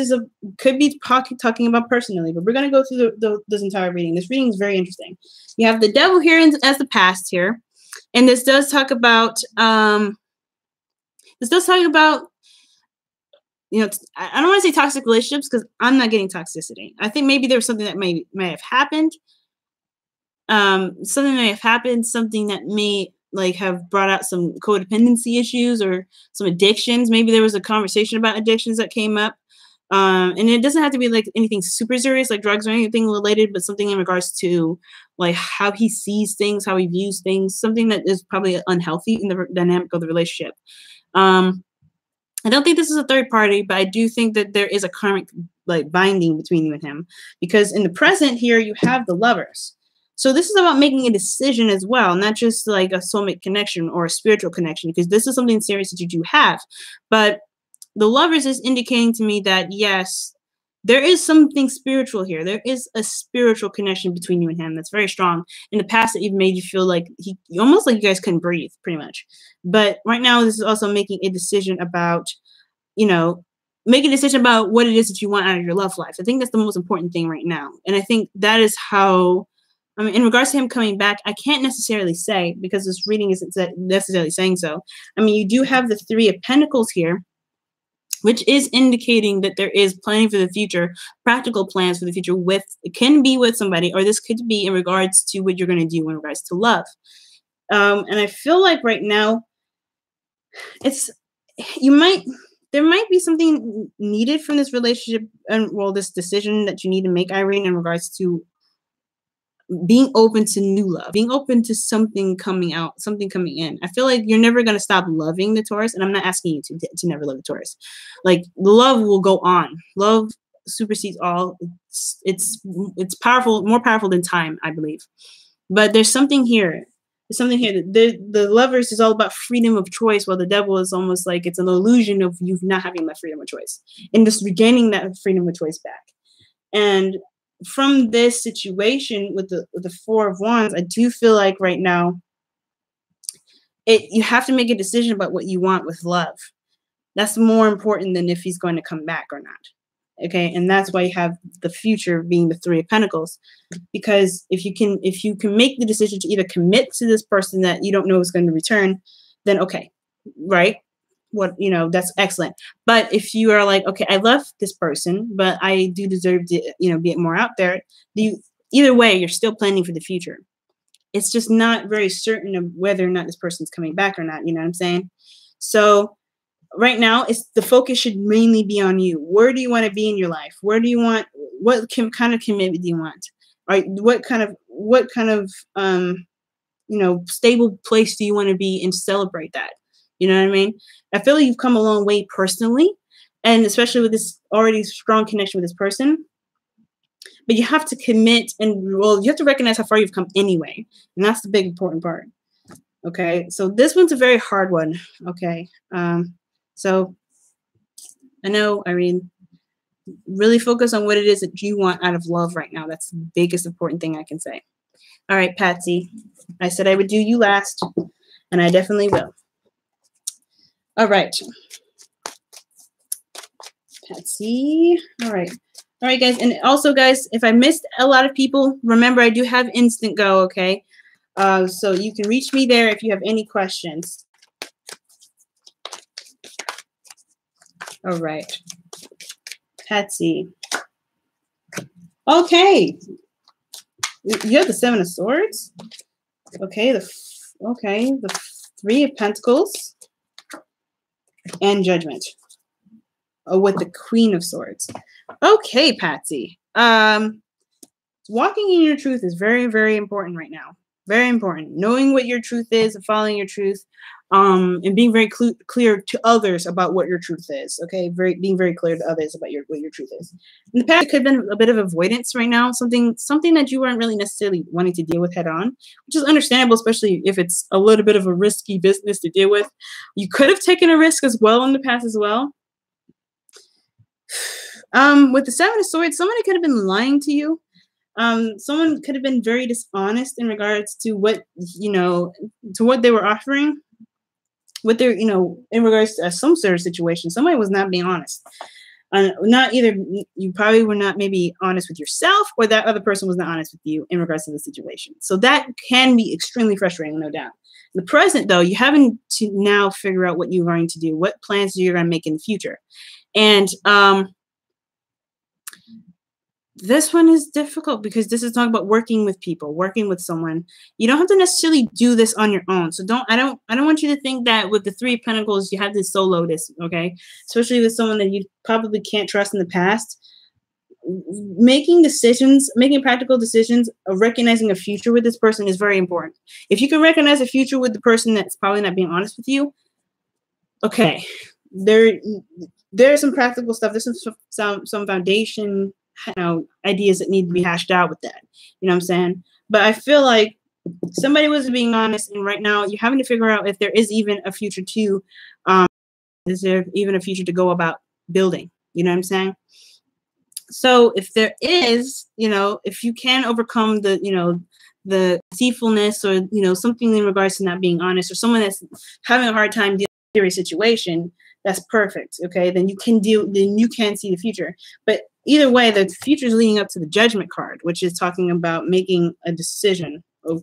could be talking about personally, but we're going to go through this entire reading. This reading is very interesting. You have the Devil here as the past here, and this does talk about I don't want to say toxic relationships because I'm not getting toxicity. I think maybe there was something that may have happened. Something that may have brought out some codependency issues or some addictions. Maybe there was a conversation about addictions that came up. And it doesn't have to be like anything super serious like drugs or anything related, but something in regards to like how he sees things, how he views things, something that is probably unhealthy in the dynamic of the relationship. I don't think this is a third party, but I do think that there is a karmic binding between you and him, because in the present here you have the Lovers. So this is about making a decision as well, not just like a soulmate connection or a spiritual connection, because this is something serious that you do have. But the Lovers is indicating to me that, yes, there is something spiritual here. There is a spiritual connection between you and him that's very strong. In the past, that even made you feel like almost like you guys couldn't breathe, pretty much. But right now, this is also making a decision about, make a decision about what it is that you want out of your love life. I think that's the most important thing right now. And I think that is how... in regards to him coming back, I can't necessarily say, because this reading isn't necessarily saying so. You do have the Three of Pentacles here, which is indicating that there is planning for the future, practical plans for the future it can be with somebody, or this could be in regards to what you're going to do in regards to love. And I feel like right now, there might be something needed from this relationship and this decision that you need to make, Irene, in regards to being open to new love, being open to something coming out, something coming in. I feel like you're never going to stop loving the Taurus, and I'm not asking you to never love the Taurus. The love will go on. Love supersedes all. It's powerful, more powerful than time, I believe. But there's something here There's something here that the Lovers is all about freedom of choice, while the Devil is almost like it's an illusion of you not having that freedom of choice and just regaining that freedom of choice back. And from this situation with the Four of Wands, I do feel like right now you have to make a decision about what you want with love. That's more important than if he's going to come back or not. Okay, and that's why you have the future being the Three of Pentacles, because if you can make the decision to either commit to this person that you don't know is going to return, then okay, right? That's excellent. But if you are like, okay, I love this person, but I do deserve to, be more out there. Either way, you're still planning for the future. It's just not very certain of whether or not this person's coming back or not. You know what I'm saying? So right now, the focus should mainly be on you. Where do you want to be in your life? What kind of commitment do you want? Right? What kind of stable place do you want to be and celebrate that? You know what I mean? I feel like you've come a long way personally, and especially with this already strong connection with this person. But you have to commit, and you have to recognize how far you've come anyway. And that's the big important part. Okay, so this one's a very hard one. Okay. So I know, Irene, really focus on what it is that you want out of love right now. That's the biggest important thing I can say. All right, Patsy. I said I would do you last, and I definitely will. All right. Patsy. All right. All right, guys. And also, guys, if I missed a lot of people, remember I do have Instant Go, okay? So you can reach me there if you have any questions. All right. Patsy. Okay. You have the Seven of Swords. Okay. The Three of Pentacles. And Judgment. Oh, with the Queen of Swords. Okay, Patsy. Walking in your truth is very, very important right now. Very important. Knowing what your truth is and following your truth, and being very clear to others about what your truth is. Okay, being very clear to others about what your truth is. In the past, it could have been a bit of avoidance right now, something that you weren't really necessarily wanting to deal with head on, which is understandable, especially if it's a little bit of a risky business to deal with. You could have taken a risk as well in the past as well. With the Seven of Swords, somebody could have been lying to you. Someone could have been very dishonest in regards to what they were offering. What they're, in regards to some sort of situation, somebody was not being honest. Not either, you probably were not maybe honest with yourself, or that other person was not honest with you in regards to the situation. So that can be extremely frustrating, no doubt. In the present, though, you having to now figure out what you're going to do, what plans you're going to make in the future. And this one is difficult because this is talking about working with people, working with someone. You don't have to necessarily do this on your own. So I don't want you to think that with the Three of Pentacles, you have to solo this, okay? Especially with someone that you probably can't trust in the past. Making practical decisions, recognizing a future with this person is very important. If you can recognize a future with the person that's probably not being honest with you, okay, there's some practical stuff. There's some foundation, ideas that need to be hashed out with that. You know what I'm saying? But I feel like somebody wasn't being honest, and right now you're having to figure out if there is even a future is there even a future to go about building? You know what I'm saying? So if there is, if you can overcome the deceitfulness or, something in regards to not being honest, or someone that's having a hard time dealing with a serious situation, that's perfect. Okay. Then you can see the future. But either way, the future is leading up to the Judgment card, which is talking about making a decision, or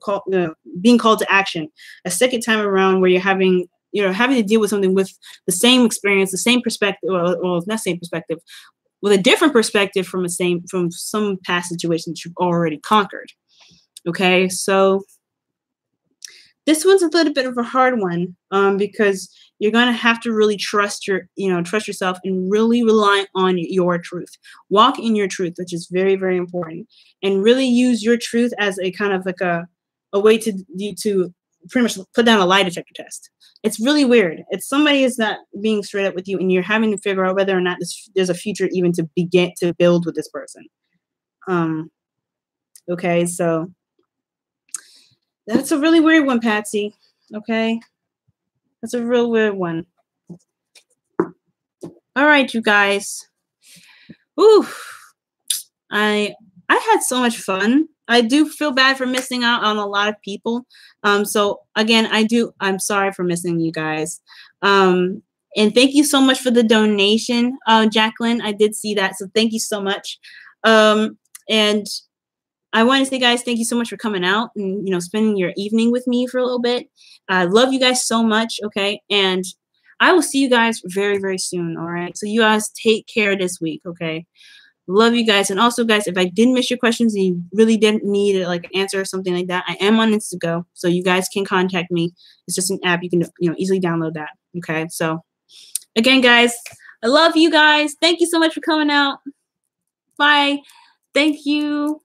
being called to action a second time around, where you're having to deal with something with the same experience, the same perspective, well, not same perspective, with a different perspective from some past situation that you've already conquered. Okay, so this one's a little bit of a hard one, because you're going to have to really trust yourself and really rely on your truth. Walk in your truth, which is very, very important, and really use your truth as a kind of like a way to pretty much put down a lie detector test. It's really weird. It's somebody is not being straight up with you, and you're having to figure out whether or not there's a future even to begin to build with this person. Okay, so That's a really weird one, Patsy. Okay. That's a real weird one. All right, you guys. Ooh. I had so much fun. I do feel bad for missing out on a lot of people. So again, I'm sorry for missing you guys. And thank you so much for the donation, Jacqueline. I did see that. So thank you so much. And I want to say, guys, thank you so much for coming out and, you know, spending your evening with me for a little bit. I love you guys so much. Okay. And I will see you guys very, very soon. All right. So you guys take care this week. Okay. Love you guys. And also, guys, if I didn't miss your questions and you really didn't need like an answer or something like that, I am on Instagram, so you guys can contact me. It's just an app. You can, you know, easily download that. Okay. So again, guys, I love you guys. Thank you so much for coming out. Bye. Thank you.